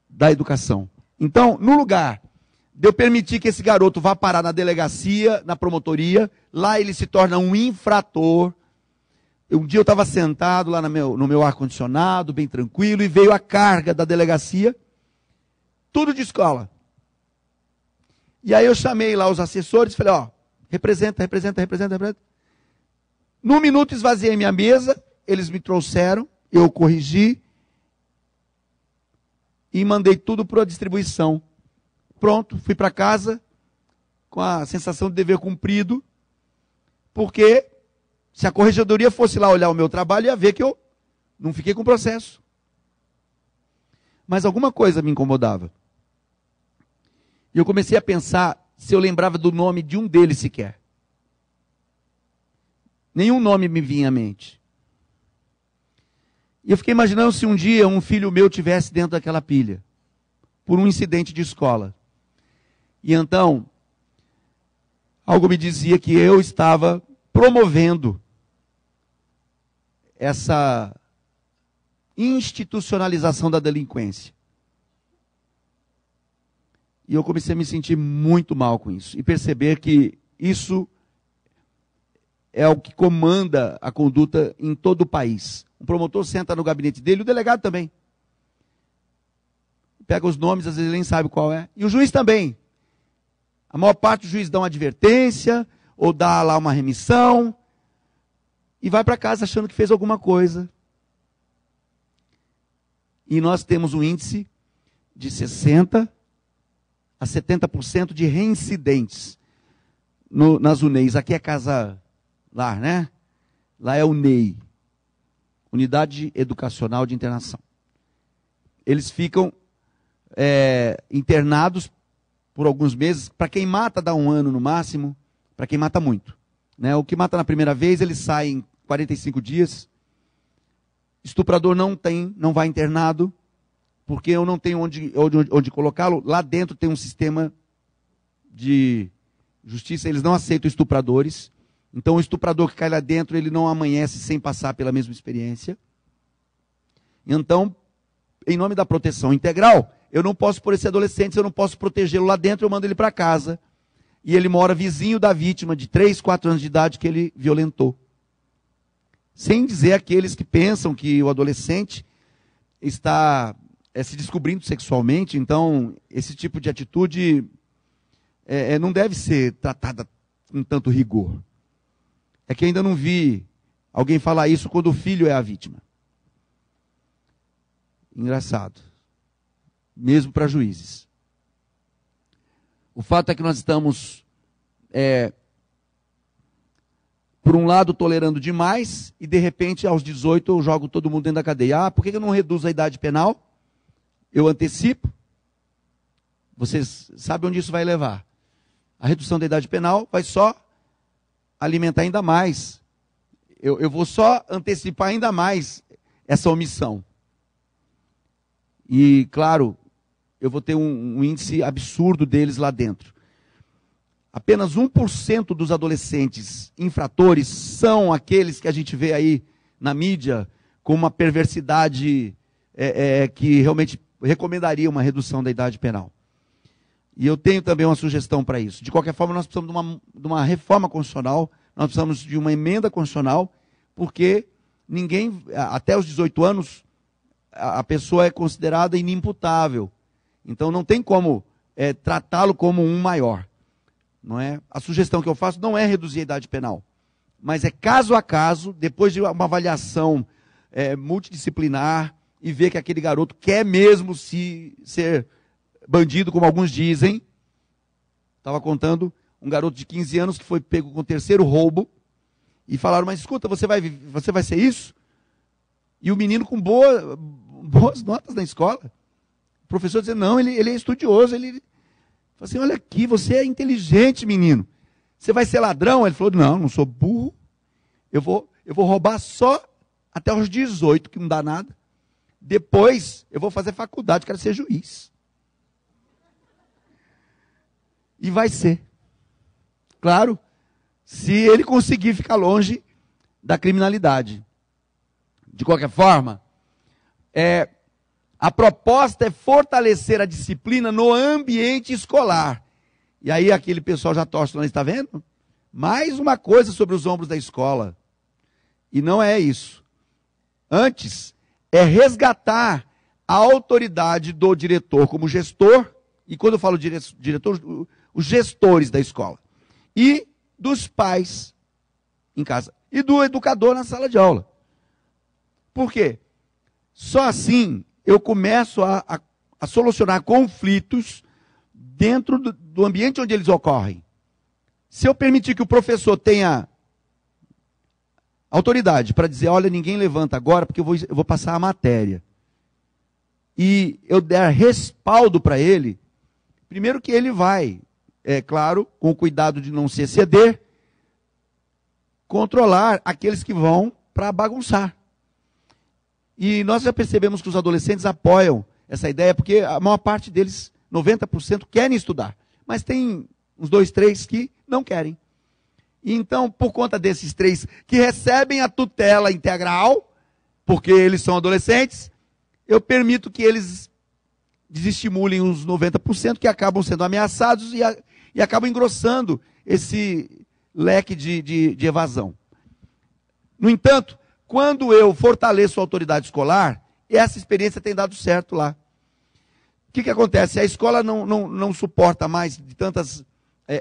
da educação. Então, no lugar de eu permitir que esse garoto vá parar na delegacia, na promotoria, lá ele se torna um infrator. Um dia eu estava sentado lá no meu ar-condicionado, bem tranquilo, e veio a carga da delegacia, tudo de escola. E aí eu chamei lá os assessores e falei, representa. Num minuto esvaziei minha mesa, eles me trouxeram, eu corrigi e mandei tudo para a distribuição. Pronto, fui para casa com a sensação de dever cumprido, porque se a corregedoria fosse lá olhar o meu trabalho, ia ver que eu não fiquei com processo. Mas alguma coisa me incomodava. E eu comecei a pensar se eu lembrava do nome de um deles sequer. Nenhum nome me vinha à mente. E eu fiquei imaginando se um dia um filho meu tivesse dentro daquela pilha, por um incidente de escola. E então, algo me dizia que eu estava promovendo essa institucionalização da delinquência. E eu comecei a me sentir muito mal com isso. E perceber que isso é o que comanda a conduta em todo o país. O promotor senta no gabinete dele, o delegado também. Pega os nomes, às vezes ele nem sabe qual é. E o juiz também. A maior parte do juiz dá uma advertência, ou dá lá uma remissão, e vai para casa achando que fez alguma coisa. E nós temos um índice de 60% a 70% de reincidentes nas UNEIs. Aqui é casa lar, né? Lá é UNEI, Unidade Educacional de Internação. Eles ficam internados por alguns meses. Para quem mata, dá 1 ano no máximo. Para quem mata, muito. Né? O que mata na primeira vez, ele sai em 45 dias. Estuprador não vai internado, porque eu não tenho onde colocá-lo. Lá dentro tem um sistema de justiça, eles não aceitam estupradores. Então o estuprador que cai lá dentro, ele não amanhece sem passar pela mesma experiência. Então, em nome da proteção integral, eu não posso pôr esse adolescente, se eu não posso protegê-lo lá dentro, eu mando ele para casa. E ele mora vizinho da vítima de 3, 4 anos de idade que ele violentou. Sem dizer aqueles que pensam que o adolescente está se descobrindo sexualmente, então esse tipo de atitude não deve ser tratada com tanto rigor. É que ainda não vi alguém falar isso quando o filho é a vítima. Engraçado. Mesmo para juízes. O fato é que nós estamos, por um lado, tolerando demais, e de repente, aos 18, eu jogo todo mundo dentro da cadeia. Ah, por que eu não reduzo a idade penal? Eu antecipo. Vocês sabem onde isso vai levar. A redução da idade penal vai só alimentar ainda mais. Eu vou só antecipar ainda mais essa omissão. E, claro, eu vou ter um índice absurdo deles lá dentro. Apenas 1% dos adolescentes infratores são aqueles que a gente vê aí na mídia com uma perversidade que realmente recomendaria uma redução da idade penal. E eu tenho também uma sugestão para isso. De qualquer forma, nós precisamos de uma reforma constitucional, nós precisamos de uma emenda constitucional, porque ninguém, até os 18 anos, a pessoa é considerada inimputável. Então não tem como tratá-lo como um maior. Não é? A sugestão que eu faço não é reduzir a idade penal, mas é caso a caso, depois de uma avaliação multidisciplinar, e ver que aquele garoto quer mesmo ser bandido, como alguns dizem. Estava contando um garoto de 15 anos que foi pego com o terceiro roubo, e falaram, mas escuta, você vai ser isso? E o menino com boas notas na escola. O professor dizendo, não, ele é estudioso, ele falou assim, olha aqui, você é inteligente, menino. Você vai ser ladrão? Ele falou, não sou burro. Eu vou roubar só até os 18, que não dá nada. Depois, eu vou fazer faculdade, quero ser juiz. E vai ser. Claro, se ele conseguir ficar longe da criminalidade. De qualquer forma, a proposta é fortalecer a disciplina no ambiente escolar. E aí aquele pessoal já torce, não está vendo? Mais uma coisa sobre os ombros da escola. E não é isso. Antes, é resgatar a autoridade do diretor como gestor, e quando eu falo diretor, os gestores da escola, e dos pais em casa, e do educador na sala de aula. Por quê? Só assim eu começo a solucionar conflitos dentro do ambiente onde eles ocorrem. Se eu permitir que o professor tenha autoridade para dizer, olha, ninguém levanta agora porque eu vou passar a matéria, e eu der respaldo para ele, primeiro que ele vai, claro, com o cuidado de não se exceder, controlar aqueles que vão para bagunçar. E nós já percebemos que os adolescentes apoiam essa ideia, porque a maior parte deles, 90%, querem estudar. Mas tem uns 2, 3 que não querem. E então, por conta desses 3 que recebem a tutela integral, porque eles são adolescentes, eu permito que eles desestimulem os 90% que acabam sendo ameaçados e acabam engrossando esse leque de evasão. No entanto, quando eu fortaleço a autoridade escolar, essa experiência tem dado certo lá. O que acontece? A escola não suporta mais de tantas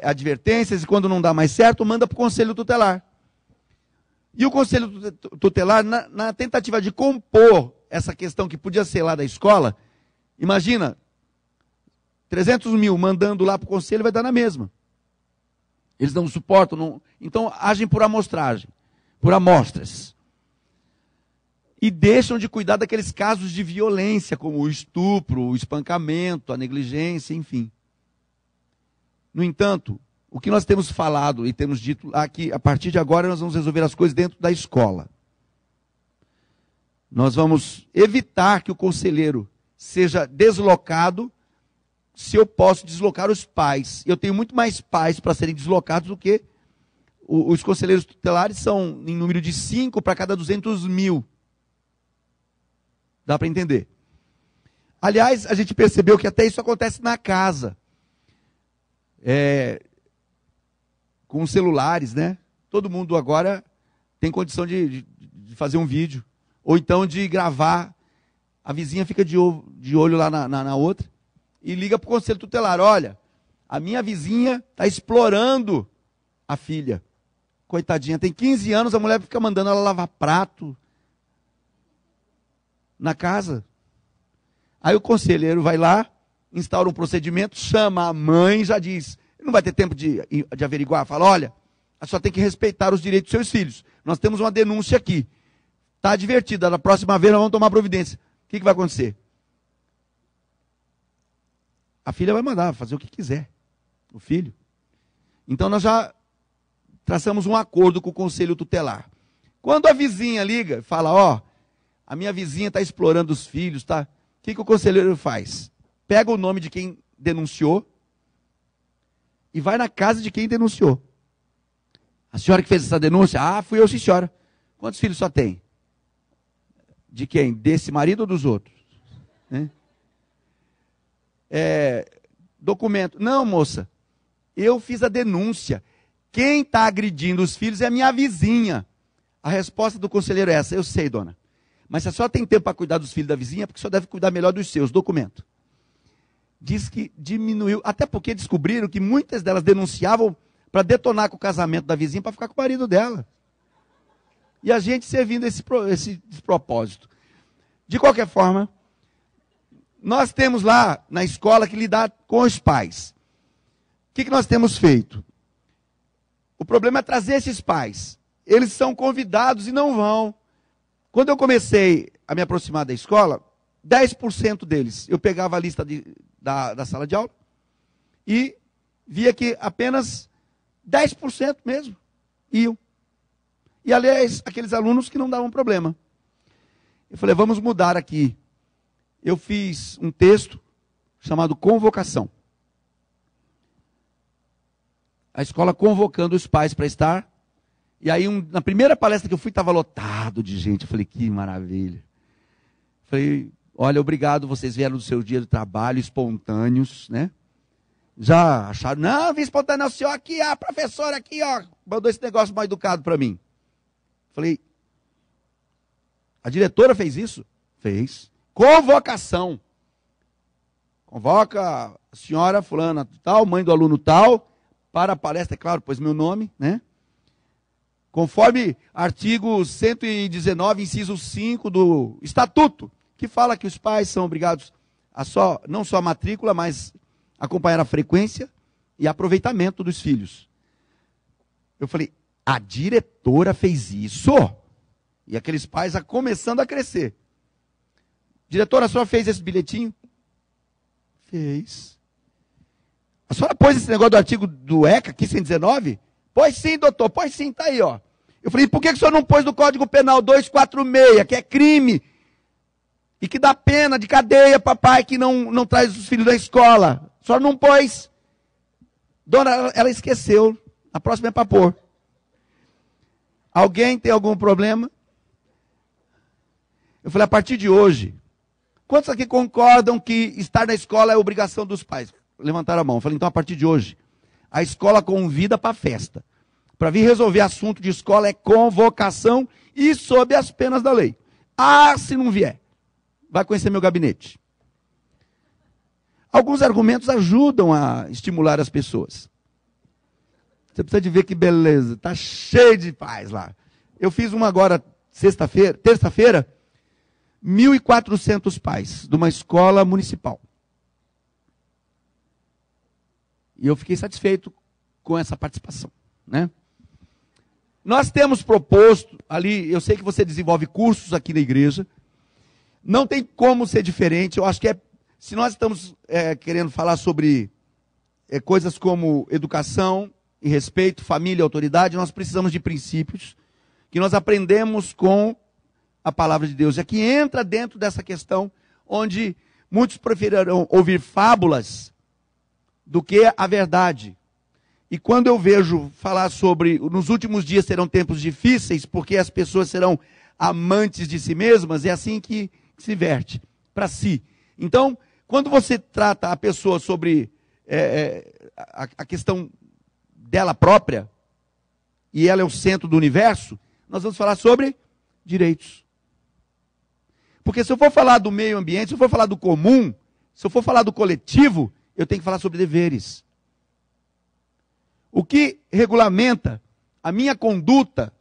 advertências, e quando não dá mais certo, manda para o conselho tutelar. E o conselho tutelar, na tentativa de compor essa questão que podia ser lá da escola, imagina, 300 mil mandando lá para o conselho, vai dar na mesma. Eles não suportam, então agem por amostragem, por amostras. E deixam de cuidar daqueles casos de violência, como o estupro, o espancamento, a negligência, enfim. No entanto, o que nós temos falado e temos dito aqui, a partir de agora nós vamos resolver as coisas dentro da escola. Nós vamos evitar que o conselheiro seja deslocado, se eu posso deslocar os pais. Eu tenho muito mais pais para serem deslocados do que os conselheiros tutelares são em número de 5 para cada 200 mil. Dá para entender? Aliás, a gente percebeu que até isso acontece na casa. Com os celulares, né? Todo mundo agora tem condição de fazer um vídeo. Ou então de gravar. A vizinha fica de olho lá na outra. E liga para o conselho tutelar. Olha, a minha vizinha está explorando a filha. Coitadinha, tem 15 anos, a mulher fica mandando ela lavar prato na casa. Aí o conselheiro vai lá, instaura um procedimento, chama a mãe, já diz, não vai ter tempo de averiguar, fala, olha, a senhora tem que respeitar os direitos dos seus filhos. Nós temos uma denúncia aqui. Está advertida, da próxima vez nós vamos tomar providência. O que vai acontecer? A filha vai mandar fazer o que quiser. O filho. Então nós já traçamos um acordo com o conselho tutelar. Quando a vizinha liga e fala, ó, a minha vizinha está explorando os filhos, tá? O que o conselheiro faz? Pega o nome de quem denunciou e vai na casa de quem denunciou. A senhora que fez essa denúncia? Ah, fui eu, sim, senhora. Quantos filhos só tem? De quem? Desse marido ou dos outros? Né? Documento. Não, moça. Eu fiz a denúncia. Quem está agredindo os filhos é a minha vizinha. A resposta do conselheiro é essa. Eu sei, dona. Mas se a senhora tem tempo para cuidar dos filhos da vizinha, é porque a senhora deve cuidar melhor dos seus. Documento. Diz que diminuiu. Até porque descobriram que muitas delas denunciavam para detonar com o casamento da vizinha para ficar com o marido dela. E a gente servindo esse despropósito. De qualquer forma, nós temos lá na escola que lidar com os pais. O que nós temos feito? O problema é trazer esses pais. Eles são convidados e não vão. Quando eu comecei a me aproximar da escola, 10% deles, eu pegava a lista da sala de aula e via que apenas 10% mesmo iam. E, aliás, aqueles alunos que não davam problema. Eu falei, vamos mudar aqui. Eu fiz um texto chamado Convocação. A escola convocando os pais para estar. E aí, na primeira palestra que eu fui, estava lotado de gente. Eu falei, que maravilha. Eu falei, olha, obrigado, vocês vieram do seu dia de trabalho, espontâneos, né? Já acharam, não, vim espontâneo, o senhor aqui, a professora aqui, ó, mandou esse negócio mal educado para mim. Falei, a diretora fez isso? Fez. Convocação. Convoca a senhora fulana tal, mãe do aluno tal, para a palestra, é claro, pôs meu nome, né? Conforme artigo 119, inciso 5 do Estatuto, que fala que os pais são obrigados a não só a matrícula, mas acompanhar a frequência e aproveitamento dos filhos. Eu falei, a diretora fez isso? E aqueles pais começando a crescer. Diretora, a senhora fez esse bilhetinho? Fez. A senhora pôs esse negócio do artigo do ECA, aqui 119? Pois sim, doutor, pois sim, está aí, ó. Eu falei, por que o senhor não pôs no Código Penal 246, que é crime, e que dá pena de cadeia para pai que não traz os filhos da escola? A senhora não pôs. Dona, ela esqueceu. A próxima é para pôr. Alguém tem algum problema? Eu falei, a partir de hoje, quantos aqui concordam que estar na escola é obrigação dos pais? Levantaram a mão. Eu falei, então a partir de hoje, a escola convida para a festa. Para vir resolver assunto de escola é convocação e sob as penas da lei. Ah, se não vier, vai conhecer meu gabinete. Alguns argumentos ajudam a estimular as pessoas. Você precisa de ver que beleza, está cheio de paz lá. Eu fiz uma agora, terça-feira, 1.400 pais, de uma escola municipal. E eu fiquei satisfeito com essa participação, né? Nós temos proposto ali, eu sei que você desenvolve cursos aqui na igreja, não tem como ser diferente, eu acho que se nós estamos querendo falar sobre coisas como educação e respeito, família e autoridade, nós precisamos de princípios que nós aprendemos com a palavra de Deus. É que entra dentro dessa questão onde muitos preferirão ouvir fábulas do que a verdade. E quando eu vejo falar sobre, nos últimos dias serão tempos difíceis, porque as pessoas serão amantes de si mesmas, é assim que se verte, para si. Então, quando você trata a pessoa sobre a questão dela própria, e ela é o centro do universo, nós vamos falar sobre direitos. Porque se eu for falar do meio ambiente, se eu for falar do comum, se eu for falar do coletivo, eu tenho que falar sobre deveres. O que regulamenta a minha conduta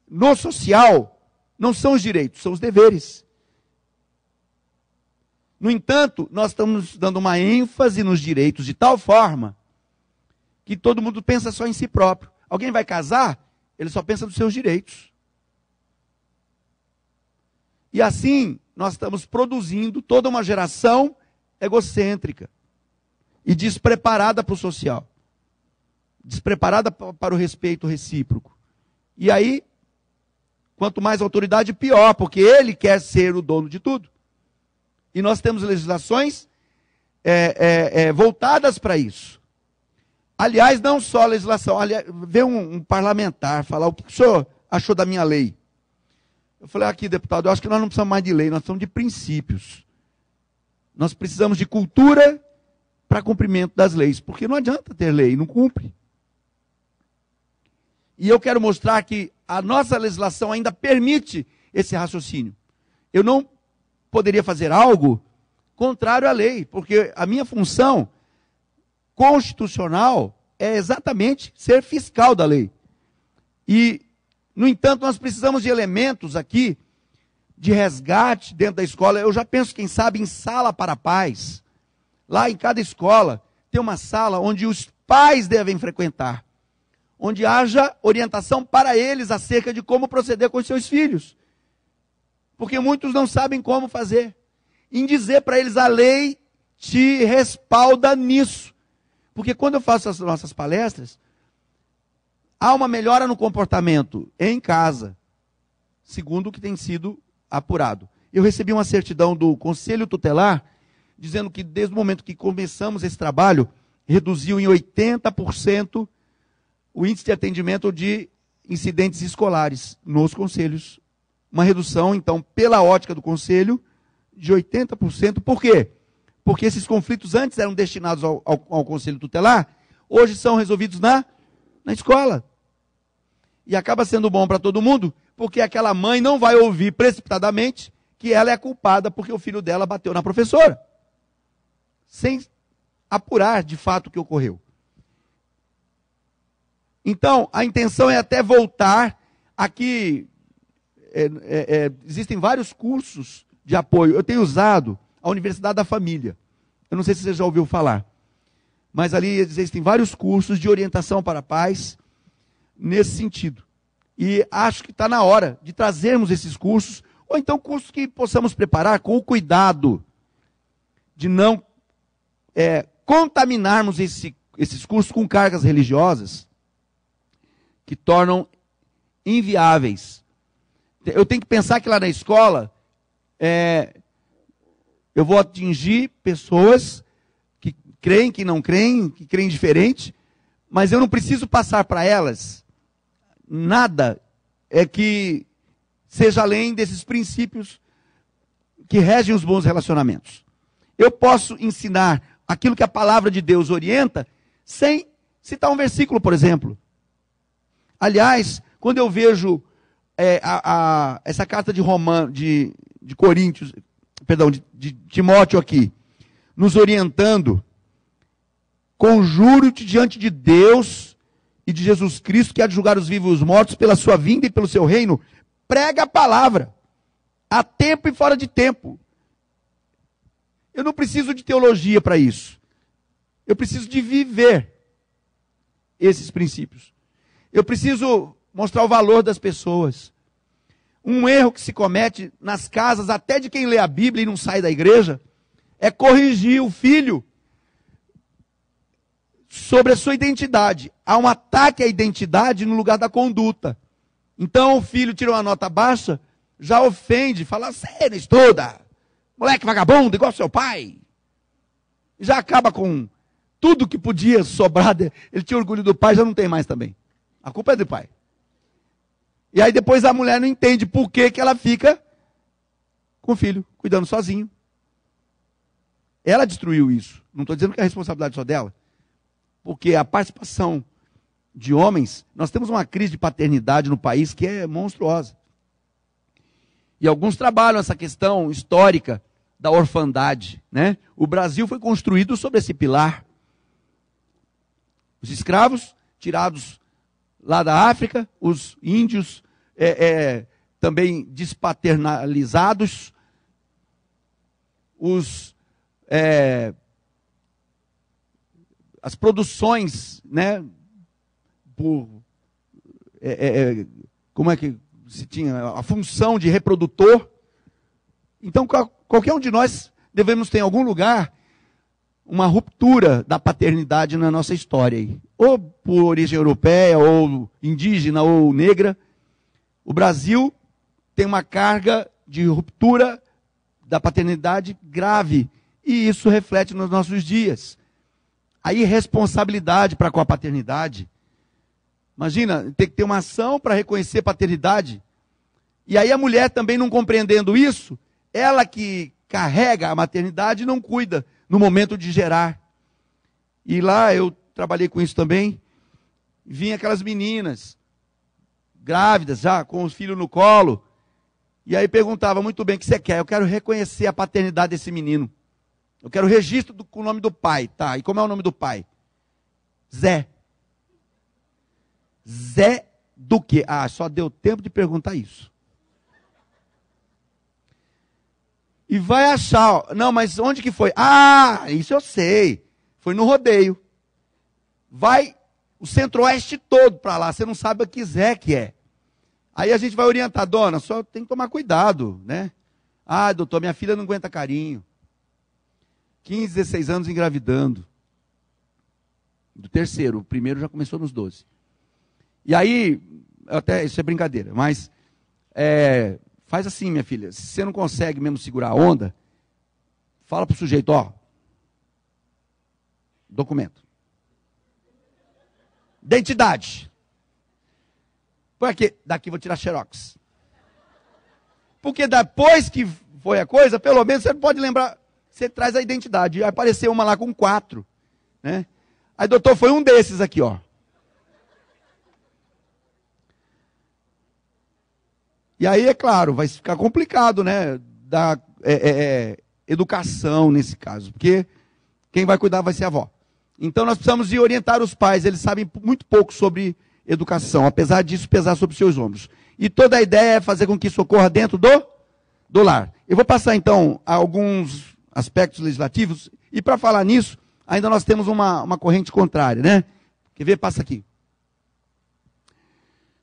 no social não são os direitos, são os deveres. No entanto, nós estamos dando uma ênfase nos direitos de tal forma que todo mundo pensa só em si próprio. Alguém vai casar, ele só pensa nos seus direitos. E assim, nós estamos produzindo toda uma geração egocêntrica e despreparada para o social, despreparada para o respeito recíproco. E aí, quanto mais autoridade, pior, porque ele quer ser o dono de tudo. E nós temos legislações voltadas para isso. Aliás, não só a legislação. Aliás, vê um parlamentar falar: o que o senhor achou da minha lei? Eu falei: aqui, deputado, eu acho que nós não precisamos mais de lei, nós precisamos de princípios. Nós precisamos de cultura para cumprimento das leis, porque não adianta ter lei, não cumpre. E eu quero mostrar que a nossa legislação ainda permite esse raciocínio. Eu não poderia fazer algo contrário à lei, porque a minha função constitucional é exatamente ser fiscal da lei. E, no entanto, nós precisamos de elementos aqui de resgate dentro da escola. Eu já penso, quem sabe, em sala para pais. Lá em cada escola tem uma sala onde os pais devem frequentar, onde haja orientação para eles acerca de como proceder com os seus filhos. Porque muitos não sabem como fazer. Em dizer para eles: a lei te respalda nisso. Porque quando eu faço as nossas palestras, há uma melhora no comportamento em casa, segundo o que tem sido apurado. Eu recebi uma certidão do Conselho Tutelar, dizendo que desde o momento que começamos esse trabalho, reduziu em 80% o índice de atendimento de incidentes escolares nos conselhos. Uma redução, então, pela ótica do conselho, de 80%. Por quê? Porque esses conflitos antes eram destinados ao conselho tutelar, hoje são resolvidos na escola. E acaba sendo bom para todo mundo, porque aquela mãe não vai ouvir precipitadamente que ela é culpada porque o filho dela bateu na professora, sem apurar de fato o que ocorreu. Então, a intenção é até voltar aqui. Existem vários cursos de apoio. Eu tenho usado a Universidade da Família. Eu não sei se você já ouviu falar. Mas ali existem vários cursos de orientação para pais nesse sentido. E acho que está na hora de trazermos esses cursos, ou então cursos que possamos preparar com o cuidado de não contaminarmos esses cursos com cargas religiosas que tornam inviáveis. Eu tenho que pensar que lá na escola eu vou atingir pessoas que creem, que não creem, que creem diferente, mas eu não preciso passar para elas nada que seja além desses princípios que regem os bons relacionamentos. Eu posso ensinar aquilo que a palavra de Deus orienta, sem citar um versículo, por exemplo. Aliás, quando eu vejo essa carta de Coríntios, perdão, de Timóteo aqui, nos orientando: conjuro-te diante de Deus e de Jesus Cristo, que há de julgar os vivos e os mortos pela sua vinda e pelo seu reino, prega a palavra, a tempo e fora de tempo. Eu não preciso de teologia para isso. Eu preciso de viver esses princípios. Eu preciso mostrar o valor das pessoas. Um erro que se comete nas casas, até de quem lê a Bíblia e não sai da igreja, é corrigir o filho sobre a sua identidade. Há um ataque à identidade no lugar da conduta. Então o filho tira uma nota baixa, já ofende, fala: você não estuda, moleque vagabundo, igual seu pai. Já acaba com tudo que podia sobrar. Ele tinha orgulho do pai, já não tem mais também. A culpa é do pai. E aí depois a mulher não entende por que ela fica com o filho, cuidando sozinho. Ela destruiu isso. Não estou dizendo que é a responsabilidade só dela. Porque a participação de homens, nós temos uma crise de paternidade no país que é monstruosa. E alguns trabalham essa questão histórica da orfandade, né? O Brasil foi construído sobre esse pilar. Os escravos tirados lá da África, os índios também despaternalizados, as produções, né, como é que se tinha a função de reprodutor. Então, qualquer um de nós devemos ter em algum lugar uma ruptura da paternidade na nossa história. Ou por origem europeia, ou indígena, ou negra. O Brasil tem uma carga de ruptura da paternidade grave. E isso reflete nos nossos dias. A irresponsabilidade para com a paternidade. Imagina, tem que ter uma ação para reconhecer paternidade. E aí a mulher também não compreendendo isso, ela que carrega a maternidade não cuida no momento de gerar. E lá eu trabalhei com isso também. Vinha aquelas meninas grávidas já, com os filhos no colo. E aí perguntava, muito bem, o que você quer? Eu quero reconhecer a paternidade desse menino. Eu quero registro com o nome do pai. Tá, e como é o nome do pai? Zé. Zé do quê? Ah, só deu tempo de perguntar isso. E vai achar, ó, não, mas onde que foi? Ah, isso eu sei. Foi no rodeio. Vai o centro-oeste todo para lá, você não sabe o que Zé que é. Aí a gente vai orientar, dona, só tem que tomar cuidado, né? Ah, doutor, minha filha não aguenta carinho. 15, 16 anos engravidando. Do terceiro, o primeiro já começou nos 12. E aí, até isso é brincadeira, mas faz assim, minha filha, se você não consegue mesmo segurar a onda, fala para o sujeito, ó, documento. Identidade. Por quê? Daqui vou tirar xerox. Porque depois que foi a coisa, pelo menos você pode lembrar, você traz a identidade. Aí apareceu uma lá com 4, né? Aí, doutor, foi um desses aqui, ó. E aí, é claro, vai ficar complicado, né? Da educação nesse caso, porque quem vai cuidar vai ser a avó. Então, nós precisamos de orientar os pais, eles sabem muito pouco sobre educação, apesar disso pesar sobre seus ombros. E toda a ideia é fazer com que isso ocorra dentro do lar. Eu vou passar, então, a alguns aspectos legislativos, e para falar nisso, ainda nós temos uma corrente contrária, né? Quer ver? Passa aqui.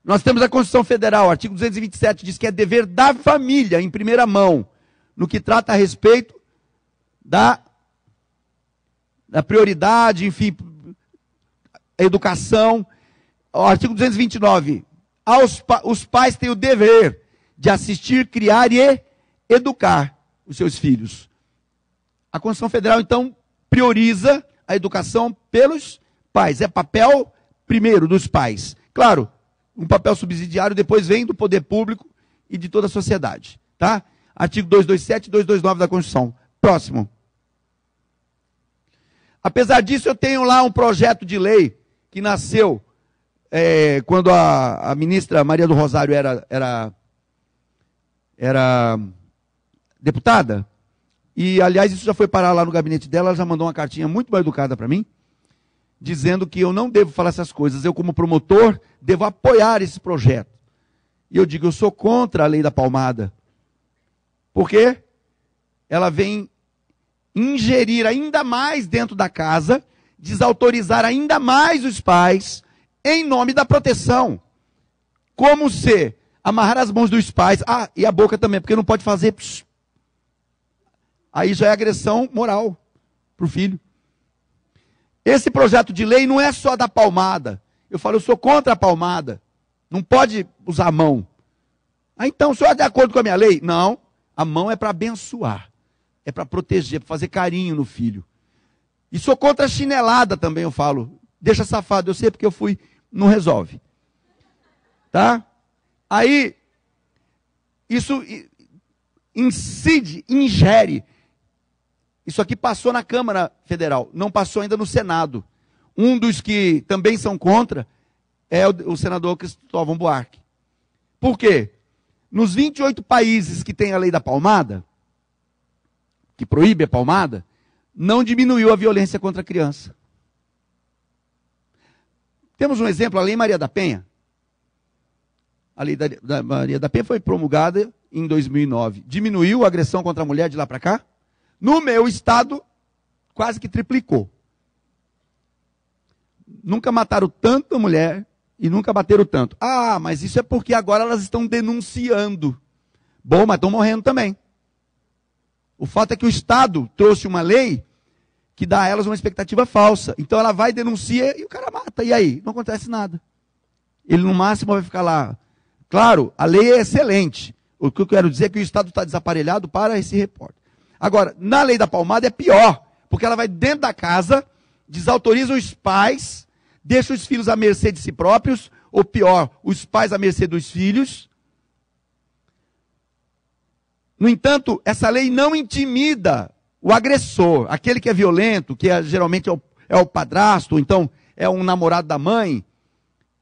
Nós temos a Constituição Federal, artigo 227, diz que é dever da família, em primeira mão, no que trata a respeito da prioridade, enfim, a educação. O artigo 229, os pais têm o dever de assistir, criar e educar os seus filhos. A Constituição Federal, então, prioriza a educação pelos pais. É papel, primeiro, dos pais. Claro, um papel subsidiário, depois vem do poder público e de toda a sociedade. Tá? Artigo 227 e 229 da Constituição. Próximo. Apesar disso, eu tenho lá um projeto de lei que nasceu quando a ministra Maria do Rosário era deputada. E, aliás, isso já foi parar lá no gabinete dela, ela já mandou uma cartinha muito mal educada para mim, dizendo que eu não devo falar essas coisas. Eu, como promotor, devo apoiar esse projeto. E eu digo, eu sou contra a lei da palmada. Por quê? Ela vem ingerir ainda mais dentro da casa, desautorizar ainda mais os pais, em nome da proteção. Como se amarrar as mãos dos pais, e a boca também, porque não pode fazer... Psh. Aí já é agressão moral para o filho. Esse projeto de lei não é só da palmada. Eu falo, eu sou contra a palmada. Não pode usar a mão. Então, o senhor é de acordo com a minha lei? Não, a mão é para abençoar. É para proteger, para fazer carinho no filho. E sou contra a chinelada também, eu falo. Deixa safado, eu sei porque eu fui, não resolve. Tá? Aí, isso incide, ingere. Isso aqui passou na Câmara Federal, não passou ainda no Senado. Um dos que também são contra é o senador Cristóvão Buarque. Por quê? Nos 28 países que tem a lei da palmada, que proíbe a palmada, não diminuiu a violência contra a criança. Temos um exemplo, a Lei Maria da Penha. A Lei da Maria da Penha foi promulgada em 2009. Diminuiu a agressão contra a mulher de lá para cá? No meu estado, quase que triplicou. Nunca mataram tanta mulher e nunca bateram tanto. Ah, mas isso é porque agora elas estão denunciando. Bom, mas estão morrendo também. O fato é que o Estado trouxe uma lei que dá a elas uma expectativa falsa. Então ela vai, denuncia e o cara mata. E aí? Não acontece nada. Ele no máximo vai ficar lá. Claro, a lei é excelente. O que eu quero dizer é que o Estado está desaparelhado para esse repórter. Agora, na lei da palmada é pior. Porque ela vai dentro da casa, desautoriza os pais, deixa os filhos à mercê de si próprios, ou pior, os pais à mercê dos filhos. No entanto, essa lei não intimida o agressor, aquele que é violento, que geralmente é o padrasto, ou então é um namorado da mãe,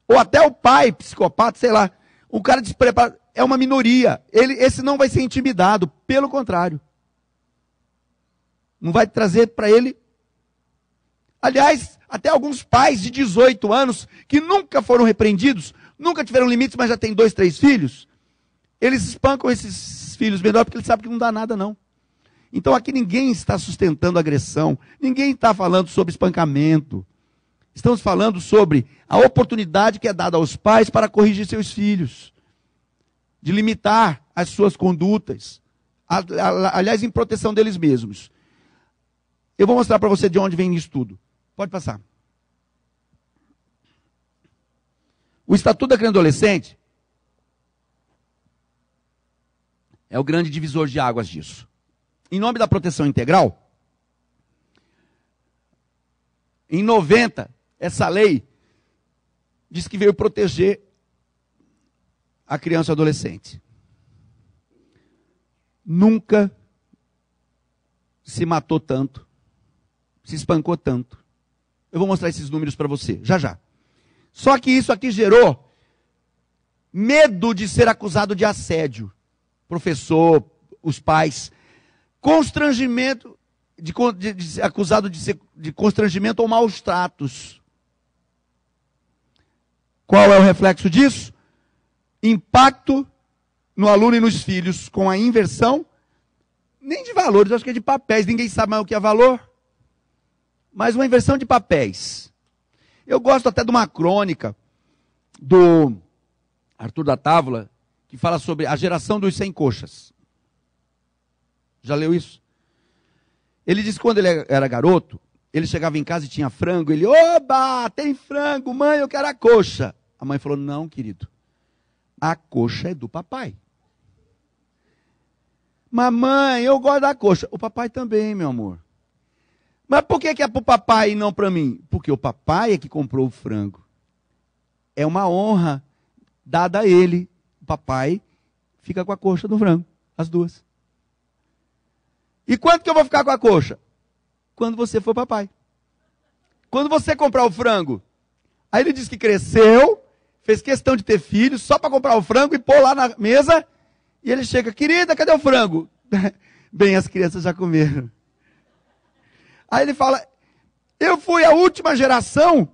ou até o pai psicopata, sei lá. Um cara despreparado é uma minoria. Esse não vai ser intimidado, pelo contrário. Não vai trazer para ele. Aliás, até alguns pais de 18 anos, que nunca foram repreendidos, nunca tiveram limites, mas já têm 2, 3 filhos, eles espancam esses filhos menores porque eles sabem que não dá nada, não. Então aqui ninguém está sustentando agressão, ninguém está falando sobre espancamento. Estamos falando sobre a oportunidade que é dada aos pais para corrigir seus filhos, de limitar as suas condutas, aliás, em proteção deles mesmos. Eu vou mostrar para você de onde vem isso tudo. Pode passar. O Estatuto da Criança e Adolescente é o grande divisor de águas disso. Em nome da proteção integral, em 90, essa lei diz que veio proteger a criança e o adolescente. Nunca se matou tanto, se espancou tanto. Eu vou mostrar esses números para você, já já. Só que isso aqui gerou medo de ser acusado de assédio. Professor, os pais, constrangimento, de ser acusado de constrangimento ou maus tratos. Qual é o reflexo disso? Impacto no aluno e nos filhos com a inversão, nem de valores, acho que é de papéis, ninguém sabe mais o que é valor, mas uma inversão de papéis. Eu gosto até de uma crônica do Arthur da Távola, que fala sobre a geração dos 100 coxas. Já leu isso? Ele diz que quando ele era garoto, ele chegava em casa e tinha frango, ele, oba, tem frango, mãe, eu quero a coxa. A mãe falou, não, querido, a coxa é do papai. Mamãe, eu gosto da coxa. O papai também, meu amor. Mas por que é para o papai e não para mim? Porque o papai é que comprou o frango. É uma honra dada a ele. O papai fica com a coxa do frango, as duas. E quanto que eu vou ficar com a coxa? Quando você for papai. Quando você comprar o frango. Aí ele disse que cresceu, fez questão de ter filhos, só para comprar o frango e pôr lá na mesa. E ele chega, querida, cadê o frango? Bem, as crianças já comeram. Aí ele fala, eu fui a última geração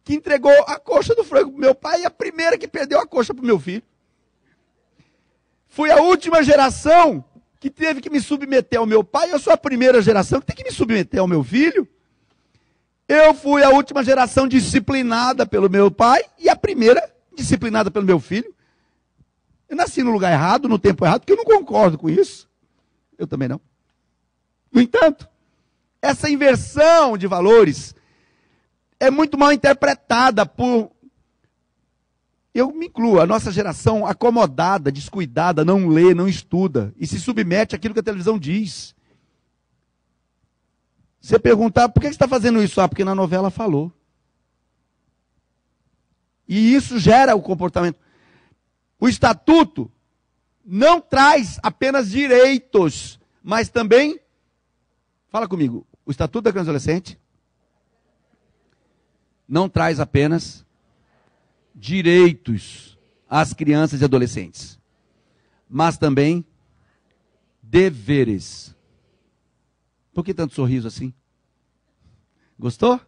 que entregou a coxa do frango para o meu pai e a primeira que perdeu a coxa para o meu filho. Fui a última geração que teve que me submeter ao meu pai, eu sou a primeira geração que tem que me submeter ao meu filho. Eu fui a última geração disciplinada pelo meu pai e a primeira disciplinada pelo meu filho. Eu nasci no lugar errado, no tempo errado, porque eu não concordo com isso. Eu também não. No entanto, essa inversão de valores é muito mal interpretada por... Eu me incluo, a nossa geração acomodada, descuidada, não lê, não estuda e se submete àquilo que a televisão diz. Você perguntar, por que você está fazendo isso? Ah, porque na novela falou. E isso gera o comportamento. O estatuto não traz apenas direitos, mas também, fala comigo, o Estatuto da Criança e Adolescente não traz apenas direitos às crianças e adolescentes, mas também deveres. Por que tanto sorriso assim? Gostou?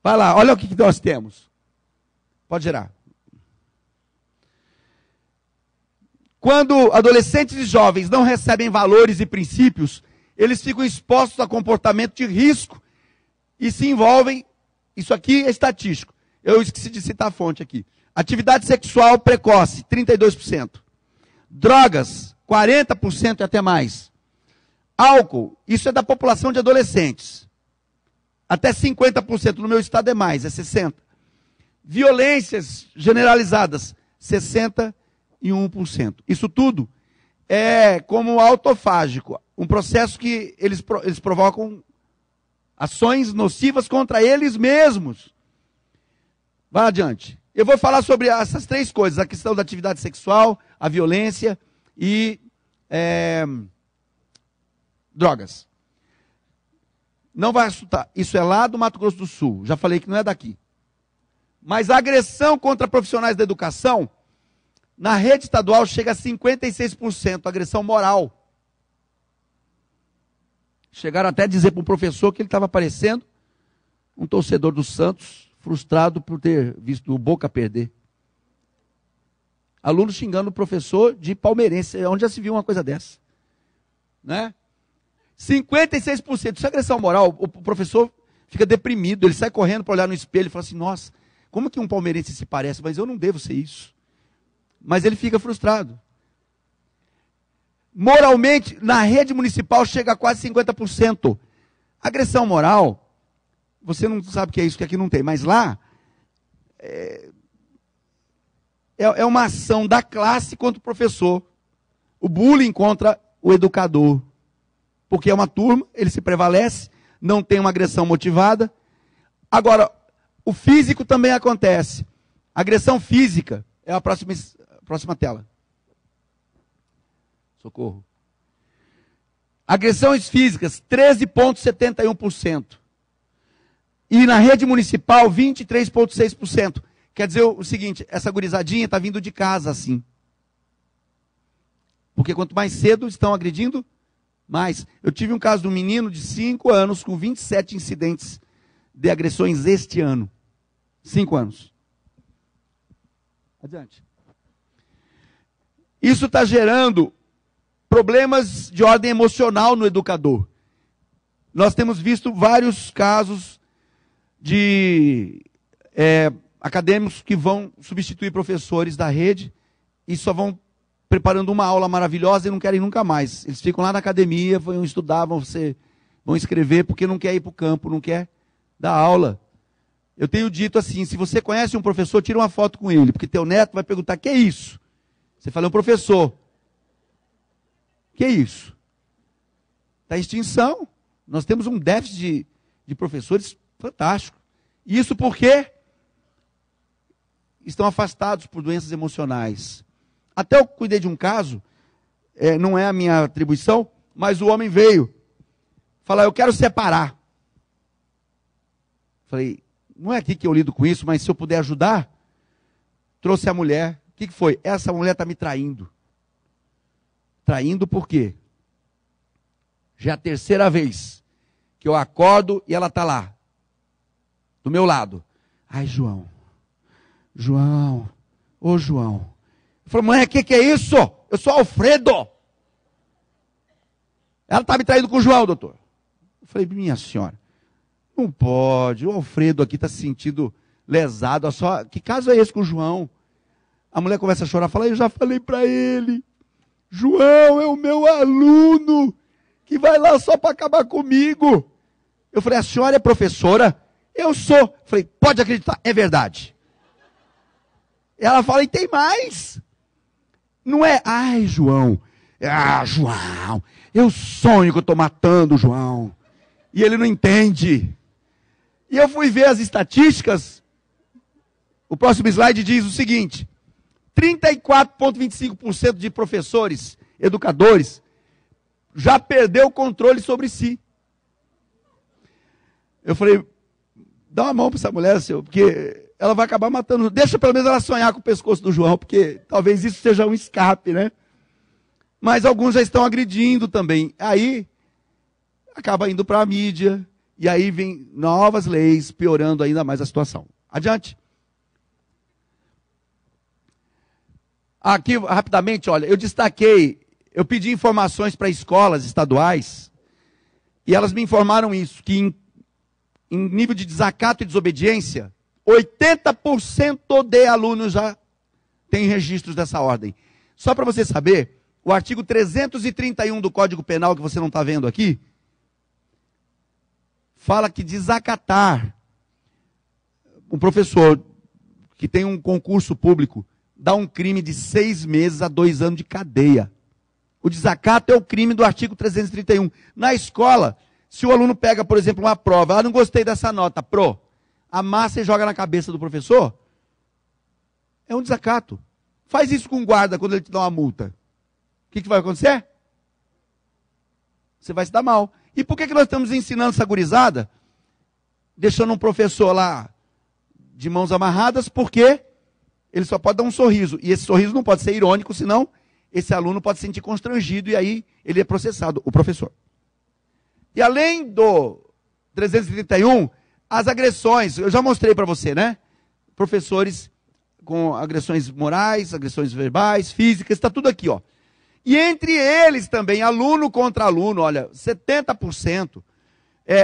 Vai lá, olha o que nós temos. Pode gerar. Quando adolescentes e jovens não recebem valores e princípios, eles ficam expostos a comportamento de risco e se envolvem, isso aqui é estatístico, eu esqueci de citar a fonte aqui. Atividade sexual precoce, 32%. Drogas, 40% e até mais. Álcool, isso é da população de adolescentes. Até 50%, no meu estado é mais, é 60%. Violências generalizadas, 61%. Isso tudo é como autofágico, um processo que eles provocam ações nocivas contra eles mesmos. Vá adiante. Eu vou falar sobre essas três coisas, a questão da atividade sexual, a violência e drogas. Não vai assustar. Isso é lá do Mato Grosso do Sul. Já falei que não é daqui. Mas a agressão contra profissionais da educação, na rede estadual, chega a 56%, agressão moral. Chegaram até a dizer para um professor que ele estava parecendo um torcedor do Santos, frustrado por ter visto o Boca perder. Aluno xingando o professor de palmeirense, onde já se viu uma coisa dessa? Né? 56%, isso é agressão moral, o professor fica deprimido, ele sai correndo para olhar no espelho e fala assim, nossa, como que um palmeirense se parece? Mas eu não devo ser isso. Mas ele fica frustrado. Moralmente, na rede municipal chega a quase 50%. Agressão moral, você não sabe o que é isso, que aqui não tem, mas lá é uma ação da classe contra o professor. O bullying contra o educador. Porque é uma turma, ele se prevalece, não tem uma agressão motivada. Agora, o físico também acontece. Agressão física é a próxima tela. Socorro. Agressões físicas, 13,71%. E na rede municipal, 23,6%. Quer dizer o seguinte, essa gurizadinha está vindo de casa assim. Porque quanto mais cedo estão agredindo, mais. Eu tive um caso de um menino de 5 anos com 27 incidentes de agressões este ano. 5 anos. Adiante. Isso está gerando problemas de ordem emocional no educador. Nós temos visto vários casos de acadêmicos que vão substituir professores da rede e só vão preparando uma aula maravilhosa e não querem nunca mais. Eles ficam lá na academia, vão estudar, vão escrever, porque não quer ir para o campo, não quer dar aula. Eu tenho dito assim, se você conhece um professor, tira uma foto com ele, porque teu neto vai perguntar, que é isso? Você fala, é um professor. Que é isso? Está em extinção. Nós temos um déficit de professores fantástico. Isso porque estão afastados por doenças emocionais. Até eu cuidei de um caso, não é a minha atribuição, mas o homem veio falar, eu quero separar. Falei, não é aqui que eu lido com isso, mas se eu puder ajudar, trouxe a mulher. O que foi? Essa mulher está me traindo. Traindo por quê? Já é a terceira vez que eu acordo e ela está lá, do meu lado. Ai, João. Ô João. Eu falei, mãe, o que é isso? Eu sou Alfredo. Ela está me traindo com o João, doutor. Eu falei, minha senhora, não pode, o Alfredo aqui está se sentindo lesado. Que caso é esse com o João? A mulher começa a chorar, fala, eu já falei para ele, João é o meu aluno, que vai lá só para acabar comigo. Eu falei, a senhora é professora? Eu sou. Eu falei, pode acreditar, é verdade. Ela fala, e tem mais. Não é, ai, João, João, eu sonho que eu estou matando o João. E ele não entende. E eu fui ver as estatísticas. O próximo slide diz o seguinte, 34,25% de professores, educadores, já perdeu o controle sobre si. Eu falei, dá uma mão para essa mulher, senhor, porque ela vai acabar matando. Deixa pelo menos ela sonhar com o pescoço do João, porque talvez isso seja um escape, né? Mas alguns já estão agredindo também. Aí, acaba indo para a mídia, e aí vem novas leis, piorando ainda mais a situação. Adiante. Aqui, rapidamente, olha, eu pedi informações para escolas estaduais, E elas me informaram isso, que em nível de desacato e desobediência, 80% de alunos já têm registros dessa ordem. Só para você saber, o artigo 331 do Código Penal, que você não está vendo aqui, fala que desacatar um professor que tem um concurso público dá um crime de 6 meses a 2 anos de cadeia. O desacato é o crime do artigo 331. Na escola, se o aluno pega, por exemplo, uma prova, não gostei dessa nota, amassa e joga na cabeça do professor, é um desacato. Faz isso com o guarda quando ele te dá uma multa. O que vai acontecer? Você vai se dar mal. E por que nós estamos ensinando essa gurizada? Deixando um professor lá de mãos amarradas, porque ele só pode dar um sorriso. E esse sorriso não pode ser irônico, senão esse aluno pode se sentir constrangido e aí ele é processado, o professor. E além do 331, as agressões, eu já mostrei para você, né? Professores com agressões morais, agressões verbais, físicas, está tudo aqui, ó. E entre eles também, aluno contra aluno, olha, 70%.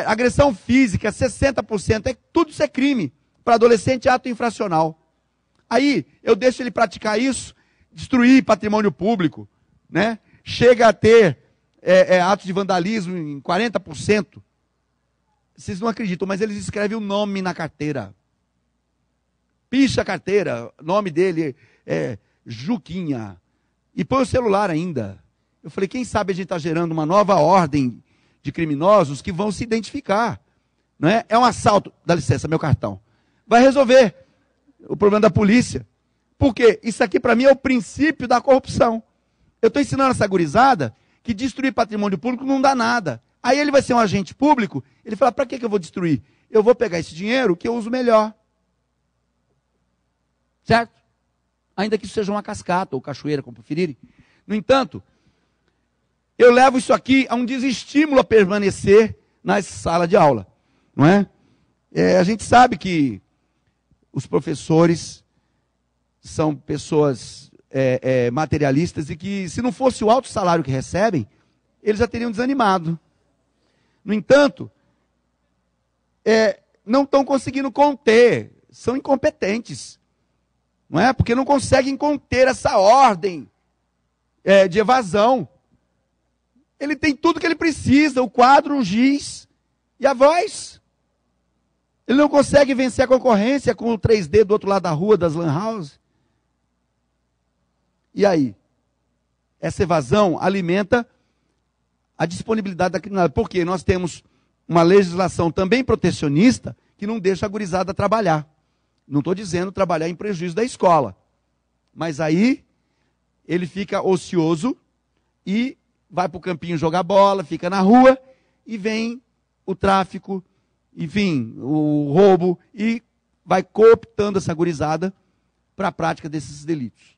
Agressão física, 60%. Tudo isso é crime. Para adolescente, ato infracional. Aí, eu deixo ele praticar isso, destruir patrimônio público, né? Chega a ter atos de vandalismo em 40%. Vocês não acreditam, mas eles escrevem o nome na carteira. Picha a carteira, nome dele é Juquinha. E põe o celular ainda. Eu falei, quem sabe a gente está gerando uma nova ordem de criminosos que vão se identificar. Não é? É um assalto. Dá licença, meu cartão. Vai resolver o problema da polícia. Porque isso aqui para mim é o princípio da corrupção. Eu estou ensinando essa gurizada que destruir patrimônio público não dá nada. Aí ele vai ser um agente público, ele fala, para que eu vou destruir? Eu vou pegar esse dinheiro que eu uso melhor. Certo? Ainda que isso seja uma cascata ou cachoeira, como preferirem. No entanto, eu levo isso aqui a um desestímulo a permanecer na sala de aula. Não é? A gente sabe que os professores são pessoas materialistas e que, se não fosse o alto salário que recebem, eles já teriam desanimado. No entanto, não estão conseguindo conter, são incompetentes. Não é? Porque não conseguem conter essa ordem de evasão. Ele tem tudo que ele precisa, o quadro, o giz e a voz. Ele não consegue vencer a concorrência com o 3D do outro lado da rua, das lan houses. E aí? Essa evasão alimenta a disponibilidade da criminalidade. Porque nós temos uma legislação também protecionista que não deixa a gurizada trabalhar. Não estou dizendo trabalhar em prejuízo da escola. Mas aí ele fica ocioso e vai para o campinho jogar bola, fica na rua e vem o tráfico, enfim, o roubo e vai cooptando essa gurizada para a prática desses delitos.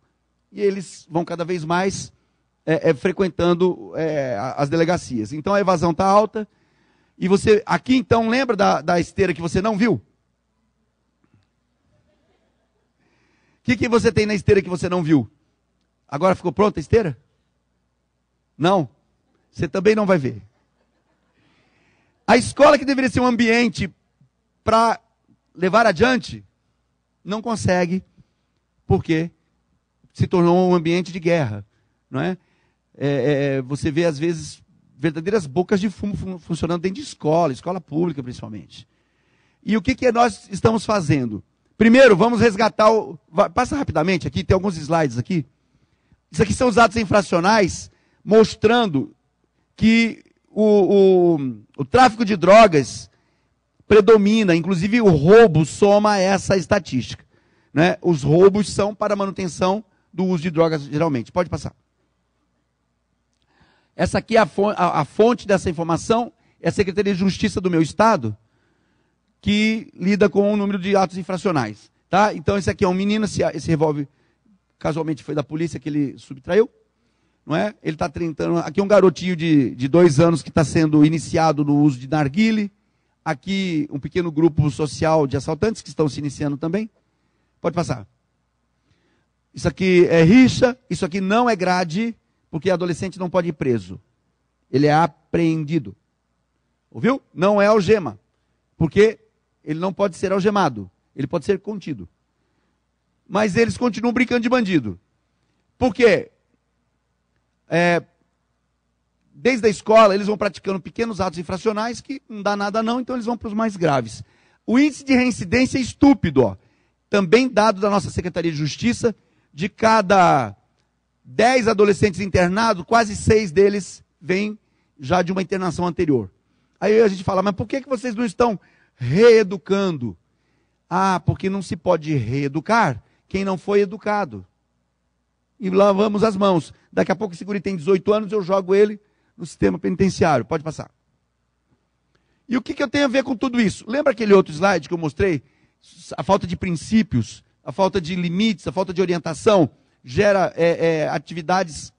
E eles vão cada vez mais frequentando as delegacias. Então a evasão está alta. E você, aqui então, lembra da esteira que você não viu? O que você tem na esteira que você não viu? Agora ficou pronta a esteira? Não. Você também não vai ver. A escola que deveria ser um ambiente para levar adiante, não consegue, porque se tornou um ambiente de guerra. Não é? Você vê, às vezes, verdadeiras bocas de fumo funcionando dentro de escola pública principalmente. E o que nós estamos fazendo? Primeiro, vamos resgatar passa rapidamente aqui, tem alguns slides aqui. Isso aqui são os atos infracionais, mostrando que o tráfico de drogas predomina, inclusive o roubo soma a essa estatística. Né? Os roubos são para manutenção do uso de drogas, geralmente. Pode passar. Essa aqui é a fonte dessa informação, é a Secretaria de Justiça do meu estado, que lida com o número de atos infracionais. Tá? Então, esse aqui é um menino, esse revólver casualmente foi da polícia que ele subtraiu. Não é? Ele está tentando. Aqui é um garotinho de 2 anos que está sendo iniciado no uso de narguile. Aqui um pequeno grupo social de assaltantes que estão se iniciando também. Pode passar. Isso aqui é rixa, isso aqui não é grade, porque adolescente não pode ir preso. Ele é apreendido. Ouviu? Não é algema. Porque ele não pode ser algemado. Ele pode ser contido. Mas eles continuam brincando de bandido. Por quê? Desde a escola, eles vão praticando pequenos atos infracionais que não dá nada não, então eles vão para os mais graves. O índice de reincidência é estúpido, ó. Também dado da nossa Secretaria de Justiça, de cada 10 adolescentes internados, quase 6 deles vêm já de uma internação anterior. Aí a gente fala, mas por que vocês não estão reeducando? Ah, porque não se pode reeducar quem não foi educado. E lavamos as mãos. Daqui a pouco esse guri tem 18 anos, eu jogo ele no sistema penitenciário. Pode passar. E o que eu tenho a ver com tudo isso? Lembra aquele outro slide que eu mostrei? A falta de princípios, a falta de limites, a falta de orientação gera atividades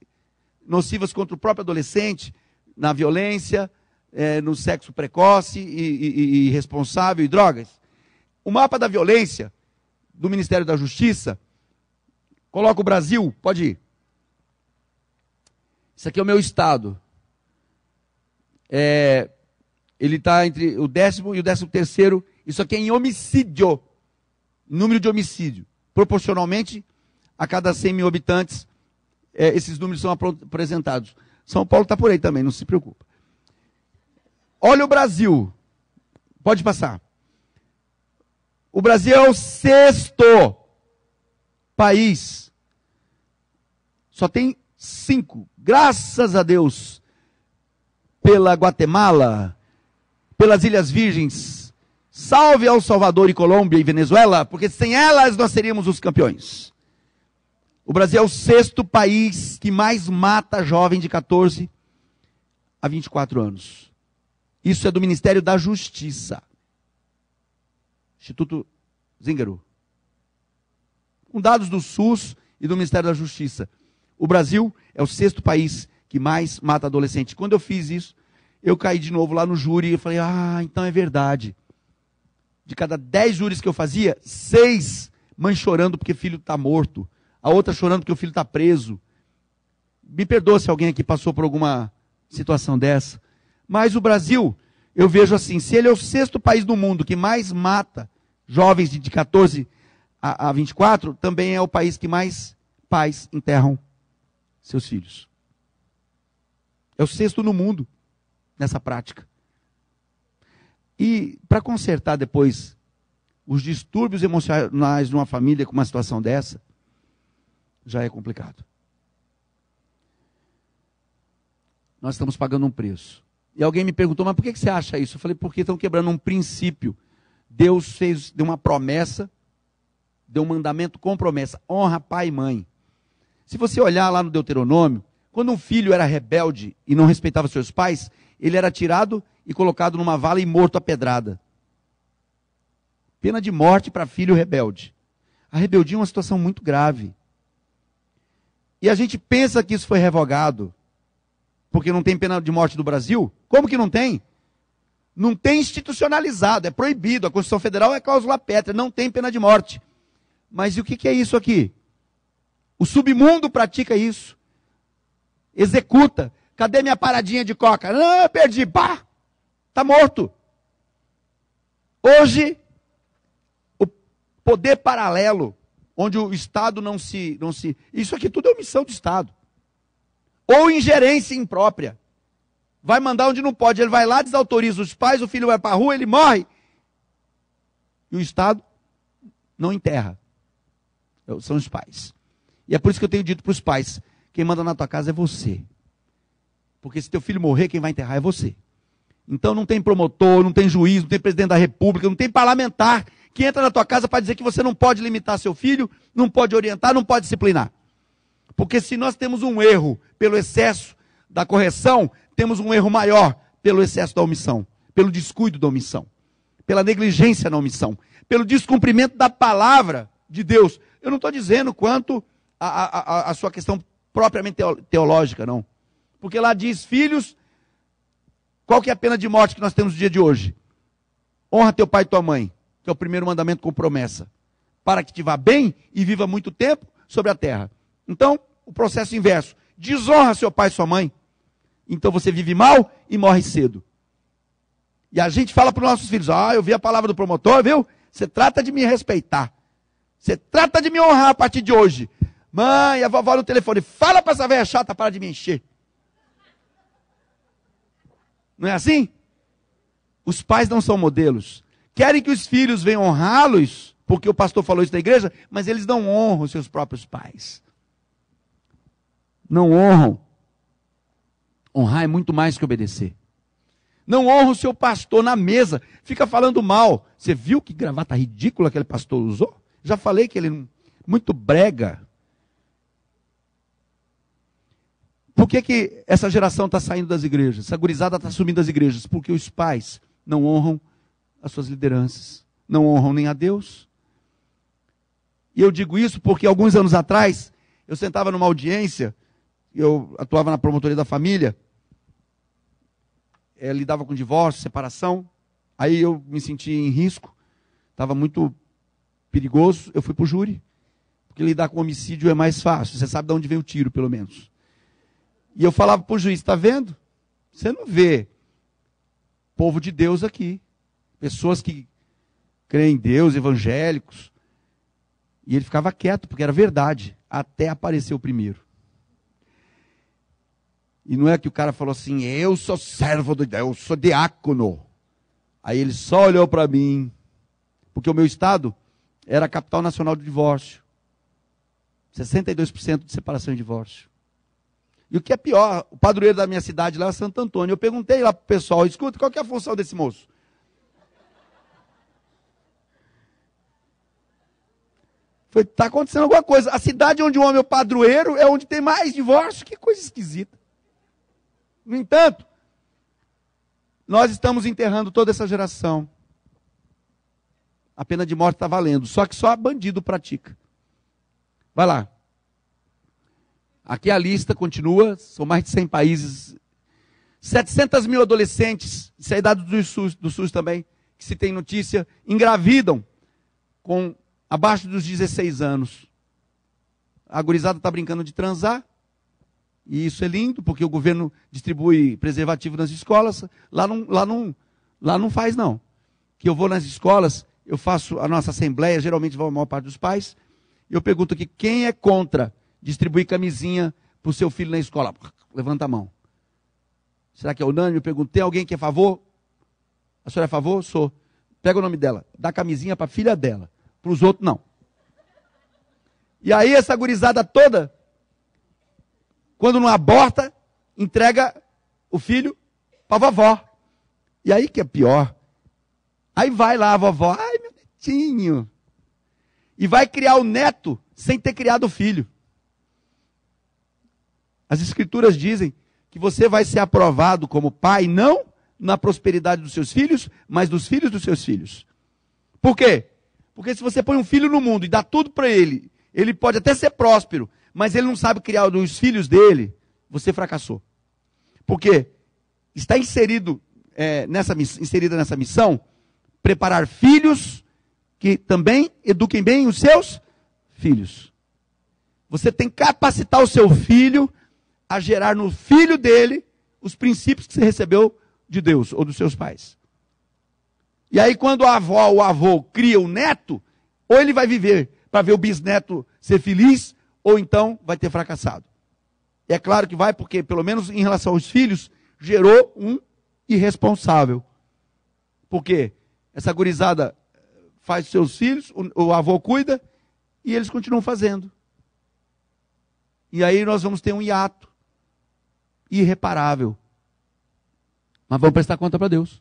nocivas contra o próprio adolescente, na violência, no sexo precoce e irresponsável e drogas. O mapa da violência do Ministério da Justiça coloca o Brasil, pode ir. Isso aqui é o meu estado. Ele está entre o 10º e o 13º. Isso aqui é em homicídio. Número de homicídio. Proporcionalmente, a cada 100 mil habitantes, esses números são apresentados. São Paulo está por aí também, não se preocupa. Olha o Brasil. Pode passar. O Brasil é o 6º país. Só tem 5. Graças a Deus. Pela Guatemala, pelas Ilhas Virgens. Salve El Salvador e Colômbia e Venezuela, porque sem elas nós seríamos os campeões. O Brasil é o 6º país que mais mata jovem de 14 a 24 anos. Isso é do Ministério da Justiça. Instituto Zíngaro. Com dados do SUS e do Ministério da Justiça. O Brasil é o 6º país que mais mata adolescente. Quando eu fiz isso, eu caí de novo lá no júri e falei, então é verdade. De cada 10 júris que eu fazia, 6 mães chorando porque o filho está morto. A outra chorando porque o filho está preso. Me perdoa se alguém aqui passou por alguma situação dessa. Mas o Brasil, eu vejo assim, se ele é o 6º país do mundo que mais mata jovens de 14 a 24, também é o país que mais pais enterram seus filhos. É o 6º no mundo nessa prática. E para consertar depois os distúrbios emocionais de uma família com uma situação dessa, já é complicado. Nós estamos pagando um preço. E alguém me perguntou, mas por que você acha isso? Eu falei, porque estão quebrando um princípio. Deus deu uma promessa, deu um mandamento com promessa. Honra pai e mãe. Se você olhar lá no Deuteronômio, quando um filho era rebelde e não respeitava seus pais, ele era tirado e colocado numa vala e morto a pedrada. Pena de morte para filho rebelde. A rebeldia é uma situação muito grave. E a gente pensa que isso foi revogado, porque não tem pena de morte no Brasil. Como que não tem? Não tem institucionalizado, é proibido. A Constituição Federal é cláusula pétrea, não tem pena de morte. Mas e o que é isso aqui? O submundo pratica isso. Executa. Cadê minha paradinha de coca? Não, eu perdi. Pá! Está morto. Hoje, o poder paralelo, onde o Estado não se... Isso aqui tudo é omissão do Estado. Ou ingerência imprópria. Vai mandar onde não pode. Ele vai lá, desautoriza os pais, o filho vai para a rua, ele morre. E o Estado não enterra. São os pais. E é por isso que eu tenho dito para os pais, quem manda na tua casa é você. Porque se teu filho morrer, quem vai enterrar é você. Então não tem promotor, não tem juiz, não tem presidente da república, não tem parlamentar que entra na tua casa para dizer que você não pode limitar seu filho, não pode orientar, não pode disciplinar. Porque se nós temos um erro pelo excesso da correção, temos um erro maior pelo excesso da omissão, pelo descuido da omissão, pela negligência na omissão, pelo descumprimento da palavra de Deus. Eu não estou dizendo quanto a sua questão propriamente teológica, não. Porque lá diz, filhos, qual que é a pena de morte que nós temos no dia de hoje? Honra teu pai e tua mãe, que é o primeiro mandamento com promessa, para que te vá bem e viva muito tempo sobre a terra. Então, o processo inverso, desonra seu pai e sua mãe, então você vive mal e morre cedo. E a gente fala para os nossos filhos, eu vi a palavra do promotor, viu? Você trata de me respeitar. Você trata de me honrar a partir de hoje. Mãe, a vovó no telefone, fala para essa velha chata, para de me encher. Não é assim? Os pais não são modelos. Querem que os filhos venham honrá-los, porque o pastor falou isso na igreja, mas eles não honram seus próprios pais. Não honram. Honrar é muito mais que obedecer. Não honra o seu pastor na mesa, fica falando mal. Você viu que gravata ridícula aquele pastor usou? Já falei que ele muito brega. Por que essa geração está saindo das igrejas? Essa gurizada está sumindo das igrejas? Porque os pais não honram as suas lideranças, não honram nem a Deus. E eu digo isso porque alguns anos atrás, eu sentava numa audiência, eu atuava na promotoria da família, lidava com divórcio, separação, aí eu me senti em risco, estava muito perigoso, eu fui para o júri, porque lidar com homicídio é mais fácil, você sabe de onde vem o tiro, pelo menos. E eu falava para o juiz, está vendo? Você não vê povo de Deus aqui, pessoas que creem em Deus, evangélicos, e ele ficava quieto, porque era verdade, até aparecer o primeiro. E não é que o cara falou assim, eu sou servo de Deus, eu sou diácono. Aí ele só olhou para mim, porque o meu estado era a capital nacional do divórcio. 62% de separação e divórcio. E o que é pior, o padroeiro da minha cidade lá é Santo Antônio. Eu perguntei lá para o pessoal, escuta, qual que é a função desse moço? Foi, está acontecendo alguma coisa. A cidade onde o homem é o padroeiro é onde tem mais divórcio. Que coisa esquisita. No entanto, nós estamos enterrando toda essa geração. A pena de morte está valendo. Só que só bandido pratica. Vai lá. Aqui a lista continua. São mais de 100 países. 700 mil adolescentes, isso é idade do SUS também, que se tem notícia, engravidam com abaixo dos 16 anos. A gurizada está brincando de transar. E isso é lindo, porque o governo distribui preservativo nas escolas. Lá não faz, não. Que eu vou nas escolas, eu faço a nossa assembleia, geralmente vai a maior parte dos pais, e eu pergunto aqui, quem é contra distribuir camisinha para o seu filho na escola? Levanta a mão. Será que é unânime? Eu pergunto, tem alguém que é a favor? A senhora é a favor? Sou. Pega o nome dela, dá camisinha para a filha dela. Para os outros, não. E aí essa gurizada toda, quando não aborta, entrega o filho para a vovó. E aí que é pior. Aí vai lá a vovó, ai meu netinho. E vai criar o neto sem ter criado o filho. As escrituras dizem que você vai ser aprovado como pai, não na prosperidade dos seus filhos, mas dos filhos dos seus filhos. Por quê? Porque se você põe um filho no mundo e dá tudo para ele, ele pode até ser próspero, mas ele não sabe criar os filhos dele, você fracassou. Porque está inserida nessa missão, preparar filhos que também eduquem bem os seus filhos. Você tem que capacitar o seu filho a gerar no filho dele os princípios que você recebeu de Deus ou dos seus pais. E aí quando a avó ou o avô cria o neto, ou ele vai viver para ver o bisneto ser feliz, ou então vai ter fracassado. E é claro que vai, porque pelo menos em relação aos filhos, gerou um irresponsável. Por quê? Essa gurizada faz seus filhos, o avô cuida, e eles continuam fazendo. E aí nós vamos ter um hiato irreparável. Mas vamos prestar conta para Deus.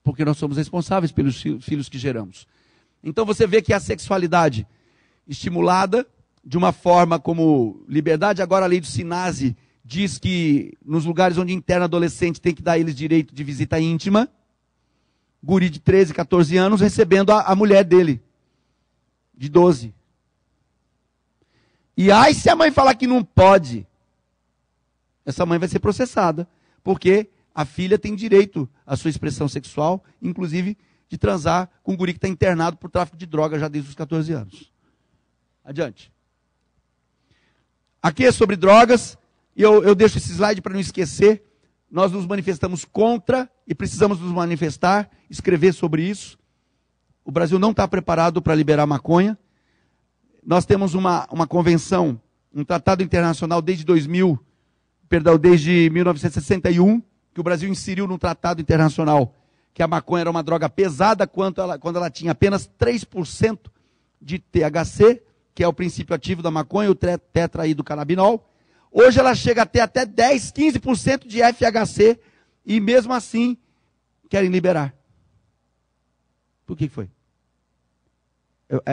Porque nós somos responsáveis pelos filhos que geramos. Então você vê que a sexualidade estimulada de uma forma como liberdade, agora a lei do Sinase diz que nos lugares onde interna adolescente tem que dar a eles direito de visita íntima. Guri de 13, 14 anos recebendo a mulher dele, de 12. E aí se a mãe falar que não pode, essa mãe vai ser processada, porque a filha tem direito à sua expressão sexual, inclusive de transar com um guri que está internado por tráfico de droga já desde os 14 anos. Adiante. Aqui é sobre drogas, e eu deixo esse slide para não esquecer. nós nos manifestamos contra e precisamos nos manifestar, escrever sobre isso. O Brasil não está preparado para liberar maconha. Nós temos uma convenção, um tratado internacional desde 1961, que o Brasil inseriu no tratado internacional, que a maconha era uma droga pesada quando ela tinha apenas 3% de THC, que é o princípio ativo da maconha, o tetraidrocannabinol. Hoje ela chega a ter até 10, 15% de FHC, e mesmo assim querem liberar. Por que foi?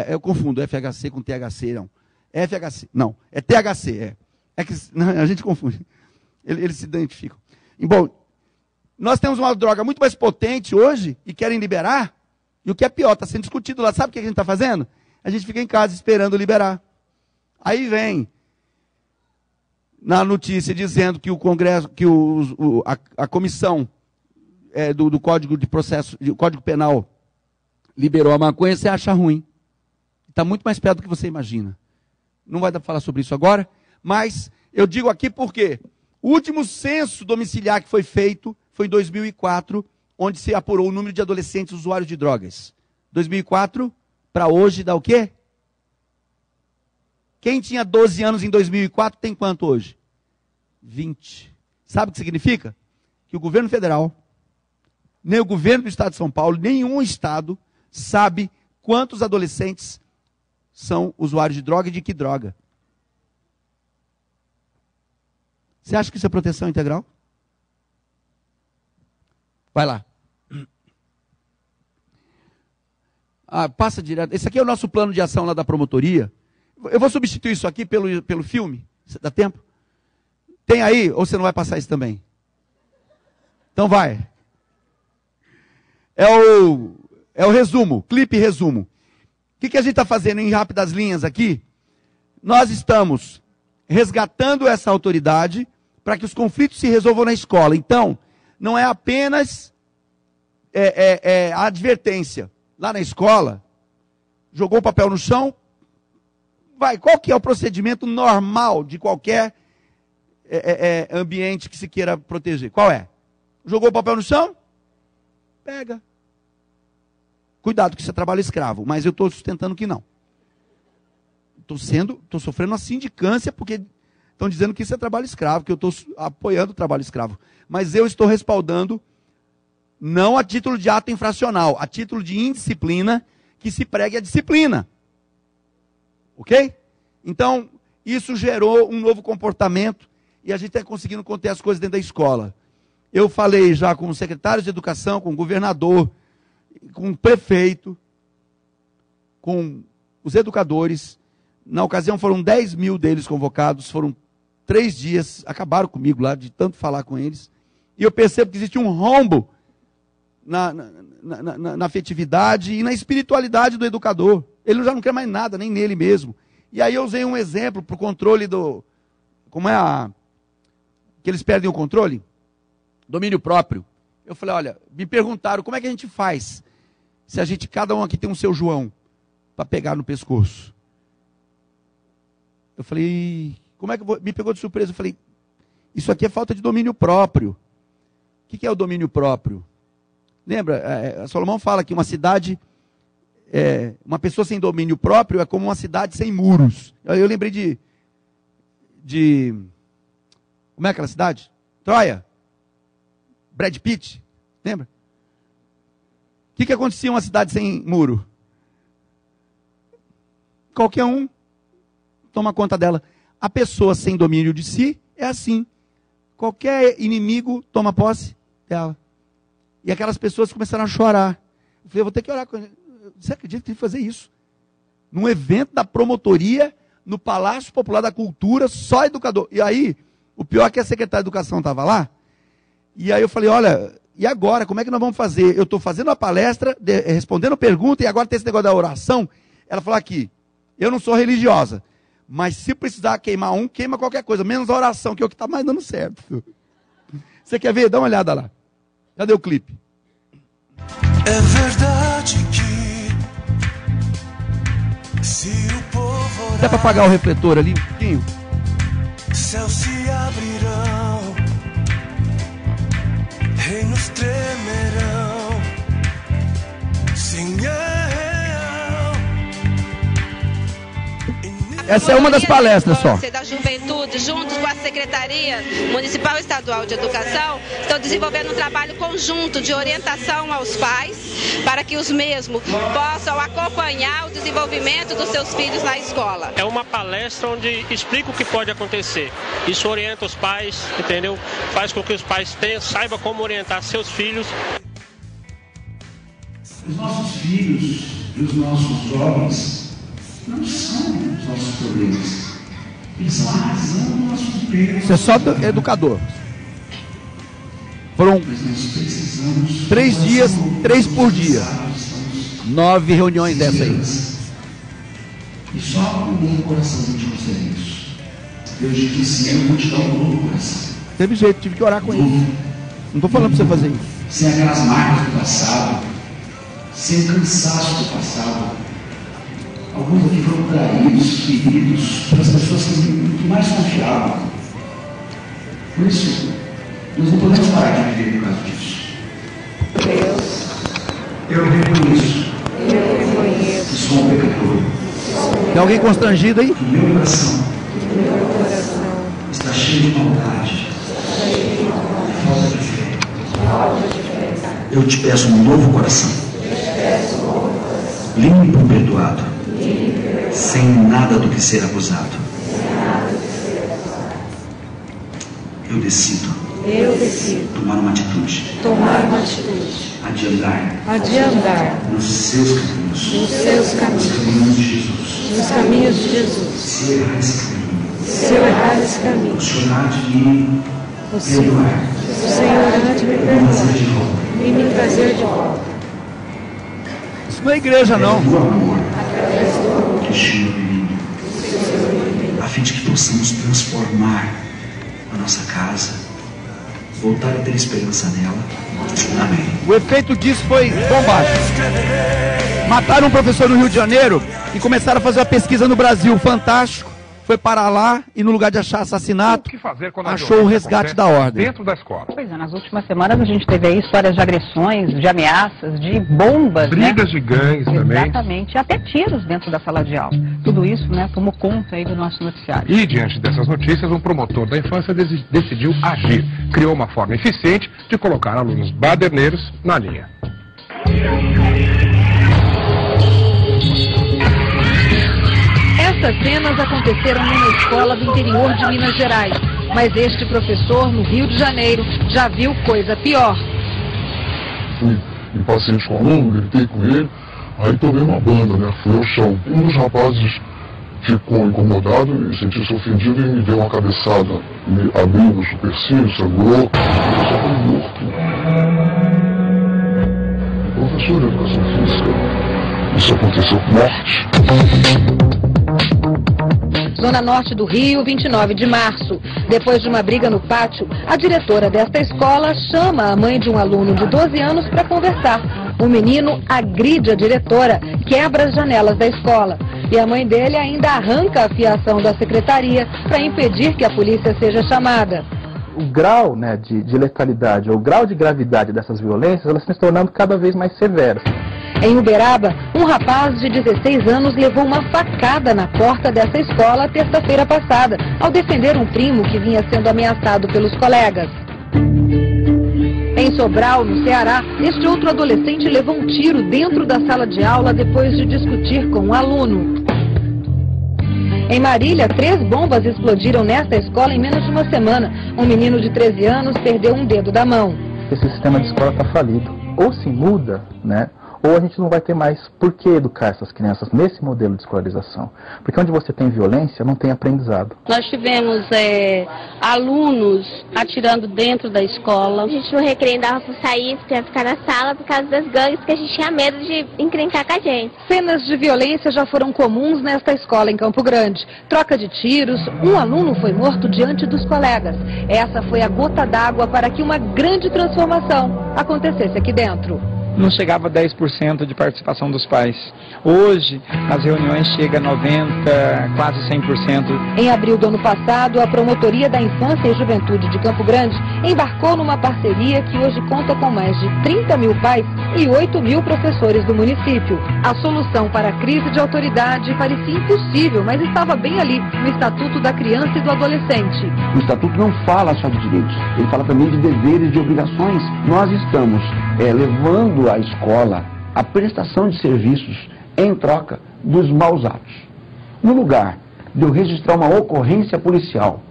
Eu confundo FHC com THC, não. FHC, não, é THC, é que não, a gente confunde. Eles se identificam. E, bom, nós temos uma droga muito mais potente hoje e querem liberar, e o que é pior, está sendo discutido lá. Sabe o que a gente está fazendo? A gente fica em casa esperando liberar. Aí vem na notícia dizendo que o Congresso, que a comissão do Código de Processo, do Código Penal liberou a maconha, você acha ruim. Está muito mais perto do que você imagina. Não vai dar para falar sobre isso agora, mas eu digo aqui porque o último censo domiciliar que foi feito foi em 2004, onde se apurou o número de adolescentes usuários de drogas. 2004 para hoje dá o quê? Quem tinha 12 anos em 2004 tem quanto hoje? 20. Sabe o que significa? Que o governo federal, nem o governo do estado de São Paulo, nenhum estado sabe quantos adolescentes são usuários de droga e de que droga. Você acha que isso é proteção integral? Vai lá. Passa direto. Esse aqui é o nosso plano de ação lá da promotoria. Eu vou substituir isso aqui pelo filme. Dá tempo? Tem aí? Ou você não vai passar isso também? Então vai. É o resumo, clipe resumo. O que a gente está fazendo em rápidas linhas aqui? Nós estamos resgatando essa autoridade para que os conflitos se resolvam na escola. Então, não é apenas a advertência. Lá na escola, jogou o papel no chão, qual que é o procedimento normal de qualquer ambiente que se queira proteger? Qual é? Jogou o papel no chão? Pega. Cuidado que isso é trabalho escravo, mas eu estou sustentando que não. Estou sofrendo uma sindicância porque estão dizendo que isso é trabalho escravo, que eu estou apoiando o trabalho escravo. Mas eu estou respaldando, não a título de ato infracional, a título de indisciplina, que se pregue a disciplina. Ok? Então, isso gerou um novo comportamento e a gente está conseguindo conter as coisas dentro da escola. Eu falei já com os secretários de educação, com o governador, com o prefeito, com os educadores. Na ocasião foram 10 mil deles convocados, foram 3 dias, acabaram comigo lá, de tanto falar com eles. E eu percebo que existe um rombo na afetividade e na espiritualidade do educador. Ele já não quer mais nada, nem nele mesmo. E aí eu usei um exemplo para o controle que eles perdem o controle? Domínio próprio. Eu falei, olha, me perguntaram como é que a gente faz se cada um aqui tem um seu João para pegar no pescoço. Eu falei, como é que me pegou de surpresa? Eu falei, isso aqui é falta de domínio próprio. O que é o domínio próprio? Lembra, Salomão fala que uma cidade, uma pessoa sem domínio próprio é como uma cidade sem muros. Eu lembrei de como é aquela cidade? Troia. Brad Pitt, lembra? O que acontecia em uma cidade sem muro? Qualquer um toma conta dela. A pessoa sem domínio de si é assim. Qualquer inimigo toma posse dela. E aquelas pessoas começaram a chorar. Eu falei, eu vou ter que orar com ele. Você acredita que tem que fazer isso? Num evento da promotoria, no Palácio Popular da Cultura, só educador. E aí, o pior é que a secretária de Educação estava lá. E aí eu falei, olha, e agora, como é que nós vamos fazer? Eu estou fazendo a palestra, respondendo pergunta, e agora tem esse negócio da oração. Ela falou aqui, eu não sou religiosa, mas se precisar queimar queima qualquer coisa, menos a oração, que é o que está mais dando certo. Você quer ver? Dá uma olhada lá. Cadê o clipe? É verdade que se o povo orar, dá para apagar o refletor ali um pouquinho? Céus se abrirão, tremerão. Sim, Essa é uma das palestras só. Da Juventude, juntos com a Secretaria Municipal e Estadual de Educação, estão desenvolvendo um trabalho conjunto de orientação aos pais, para que os mesmos possam acompanhar o desenvolvimento dos seus filhos na escola. É uma palestra onde explica o que pode acontecer. Isso orienta os pais, entendeu? Faz com que os pais saibam como orientar seus filhos. Os nossos filhos e os nossos jovens não são os nossos problemas. Eles são a razão do nosso emprego. Você é só educador. Foram 3 dias, 3 por dia. 9 reuniões dessa aí. E só com um novo coração a gente consegue isso. Deus disse: eu vou te dar um novo coração. Teve jeito, tive que orar com ele. Não estou falando para você fazer isso. Sem aquelas marcas do passado, sem o cansaço do passado. Alguns aqui foram traídos, feridos pelas pessoas que mais confiavam. Por isso, nós não podemos parar de viver por causa disso. Deus, eu reconheço que sou um pecador. Tem alguém constrangido aí? Que meu coração está cheio de maldade, falta de fé. Eu te peço um novo coração, limpo e perdoado, sem nada do que ser acusado. Eu decido tomar uma atitude, adiantar nos seus caminhos, nos caminhos de Jesus. Se eu errar esse caminho, o Senhor há de me perdoar, e me trazer de volta. Isso não é igreja, não. Do amor que o Senhor me mim, a fim de que possamos transformar a nossa casa, voltar a ter esperança nela. Amém. O efeito disso foi bombástico. Mataram um professor no Rio de Janeiro e começaram a fazer uma pesquisa no Brasil. Fantástico. Foi parar lá e no lugar de achar assassinato, achou o resgate da ordem. Dentro da escola. Pois é, nas últimas semanas a gente teve aí histórias de agressões, de ameaças, de bombas, brigas de gangues também. Exatamente, até tiros dentro da sala de aula. Tudo isso, né, tomou conta aí do nosso noticiário. E diante dessas notícias, um promotor da infância decidiu agir. Criou uma forma eficiente de colocar alunos baderneiros na linha. Essas cenas aconteceram numa escola do interior de Minas Gerais, mas este professor, no Rio de Janeiro, já viu coisa pior. Fui impaciente com o aluno, gritei com ele, aí tomei uma banda, né? Fui ao chão. Um dos rapazes ficou incomodado e sentiu-se ofendido e me deu uma cabeçada, me abriu o supercílio, sangrou, eu só fui morto. Professor de educação física, isso aconteceu com morte. Zona Norte do Rio, 29 de março. Depois de uma briga no pátio, a diretora desta escola chama a mãe de um aluno de 12 anos para conversar. O menino agride a diretora, quebra as janelas da escola. E a mãe dele ainda arranca a fiação da secretaria para impedir que a polícia seja chamada. O grau, né, de letalidade, ou o grau de gravidade dessas violências, elas estão se tornando cada vez mais severas. Em Uberaba, um rapaz de 16 anos levou uma facada na porta dessa escola terça-feira passada, ao defender um primo que vinha sendo ameaçado pelos colegas. Em Sobral, no Ceará, este outro adolescente levou um tiro dentro da sala de aula depois de discutir com um aluno. Em Marília, 3 bombas explodiram nesta escola em menos de uma semana. Um menino de 13 anos perdeu um dedo da mão. Esse sistema de escola está falido. Ou se muda, né? Ou a gente não vai ter mais por que educar essas crianças nesse modelo de escolarização. Porque onde você tem violência, não tem aprendizado. Nós tivemos alunos atirando dentro da escola. A gente no recreio dava para sair, para ficar na sala por causa das gangues, porque a gente tinha medo de encrencar com a gente. Cenas de violência já foram comuns nesta escola em Campo Grande. Troca de tiros, um aluno foi morto diante dos colegas. Essa foi a gota d'água para que uma grande transformação acontecesse aqui dentro. não chegava a 10% de participação dos pais. Hoje, nas reuniões chega a 90%, quase 100%. Em abril do ano passado, a Promotoria da Infância e Juventude de Campo Grande embarcou numa parceria que hoje conta com mais de 30 mil pais e 8 mil professores do município. A solução para a crise de autoridade parecia impossível, mas estava bem ali, no Estatuto da Criança e do Adolescente. O Estatuto não fala só de direitos, ele fala também de deveres e de obrigações. Nós estamos levando à escola a prestação de serviços em troca dos maus atos. No lugar de eu registrar uma ocorrência policial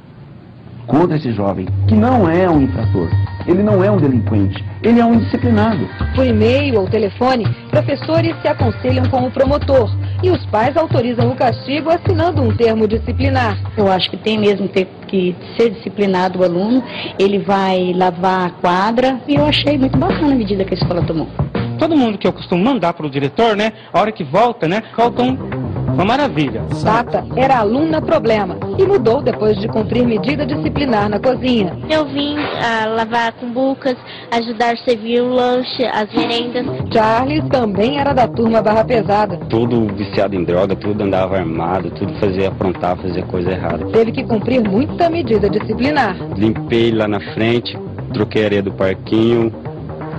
contra esse jovem, que não é um infrator, ele não é um delinquente, ele é um indisciplinado. Por e-mail ou telefone, professores se aconselham com o promotor e os pais autorizam o castigo assinando um termo disciplinar. Eu acho que tem mesmo que ser disciplinado o aluno, ele vai lavar a quadra, e eu achei muito bacana a medida que a escola tomou. Todo mundo que eu costumo mandar para o diretor, né, a hora que volta, né, voltam uma maravilha. Tata era aluna problema e mudou depois de cumprir medida disciplinar na cozinha. Eu vim lavar cumbucas, ajudar a servir o lanche, as merendas. Charles também era da turma barra pesada. Tudo viciado em droga, tudo andava armado, tudo fazia aprontar, fazia coisa errada. Teve que cumprir muita medida disciplinar. Limpei lá na frente, troquei a areia do parquinho,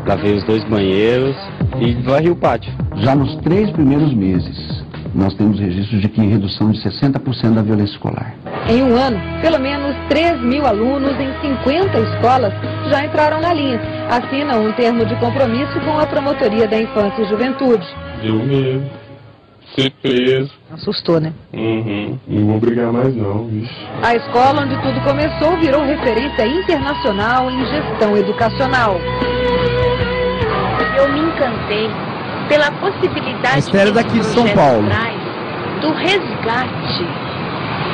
lavei os 2 banheiros e varri o pátio. Já nos 3 primeiros meses, nós temos registros de que redução de 60% da violência escolar. Em um ano, pelo menos 3 mil alunos em 50 escolas já entraram na linha. Assinam um termo de compromisso com a Promotoria da Infância e Juventude. Deu medo. Ser preso. Assustou, né? Não vou brigar mais não, bicho. A escola onde tudo começou virou referência internacional em gestão educacional. Eu me encantei pela possibilidade daqui de São Paulo do resgate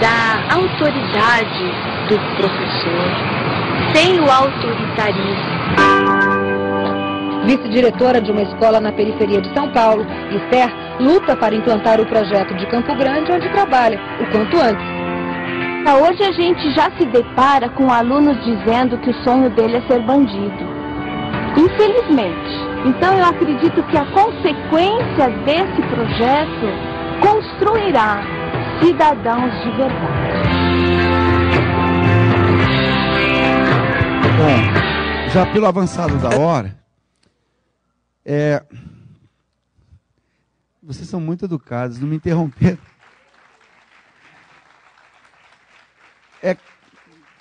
da autoridade do professor, sem o autoritarismo. Vice-diretora de uma escola na periferia de São Paulo, Esther luta para implantar o projeto de Campo Grande, onde trabalha, o quanto antes. Hoje a gente já se depara com alunos dizendo que o sonho dele é ser bandido. Infelizmente. Então eu acredito que a consequência desse projeto construirá cidadãos de verdade. Bom, já pelo avançado da hora, vocês são muito educados, não me interromperam.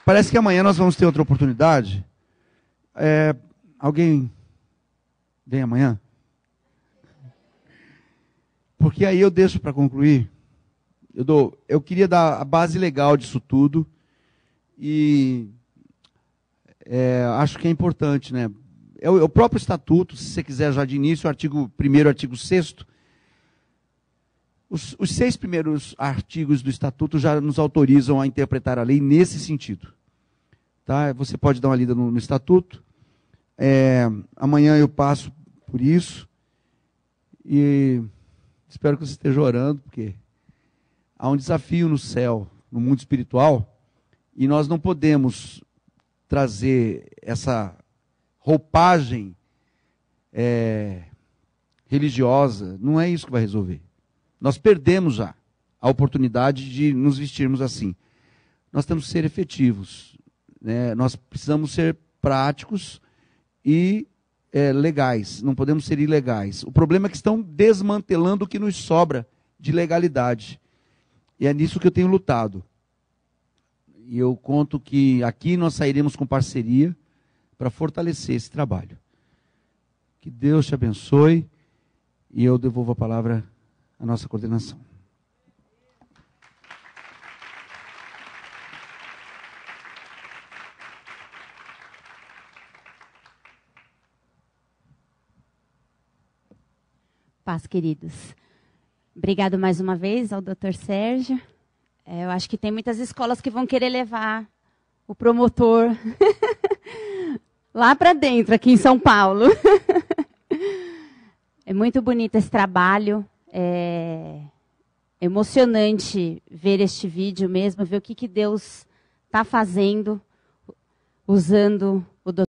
Parece que amanhã nós vamos ter outra oportunidade. Alguém vem amanhã? Porque aí eu deixo para concluir. Eu queria dar a base legal disso tudo. E acho que é importante, né? É o próprio estatuto, se você quiser já de início, o artigo 1º, artigo 6º. Os 6 primeiros artigos do estatuto já nos autorizam a interpretar a lei nesse sentido. Tá? Você pode dar uma lida no estatuto. Amanhã eu passo por isso e espero que você esteja orando, porque há um desafio no céu, no mundo espiritual, e nós não podemos trazer essa roupagem religiosa, não é isso que vai resolver. Nós perdemos já a oportunidade de nos vestirmos assim. Nós temos que ser efetivos, né? Nós precisamos ser práticos e legais, não podemos ser ilegais. O problema é que estão desmantelando o que nos sobra de legalidade. E é nisso que eu tenho lutado. E eu conto que aqui nós sairemos com parceria para fortalecer esse trabalho. Que Deus te abençoe e eu devolvo a palavra à nossa coordenação. Paz, queridos. Obrigado mais uma vez ao Dr. Sérgio. Eu acho que tem muitas escolas que vão querer levar o promotor lá para dentro, aqui em São Paulo. É muito bonito esse trabalho. É emocionante ver este vídeo mesmo, ver o que Deus está fazendo, usando o Dr.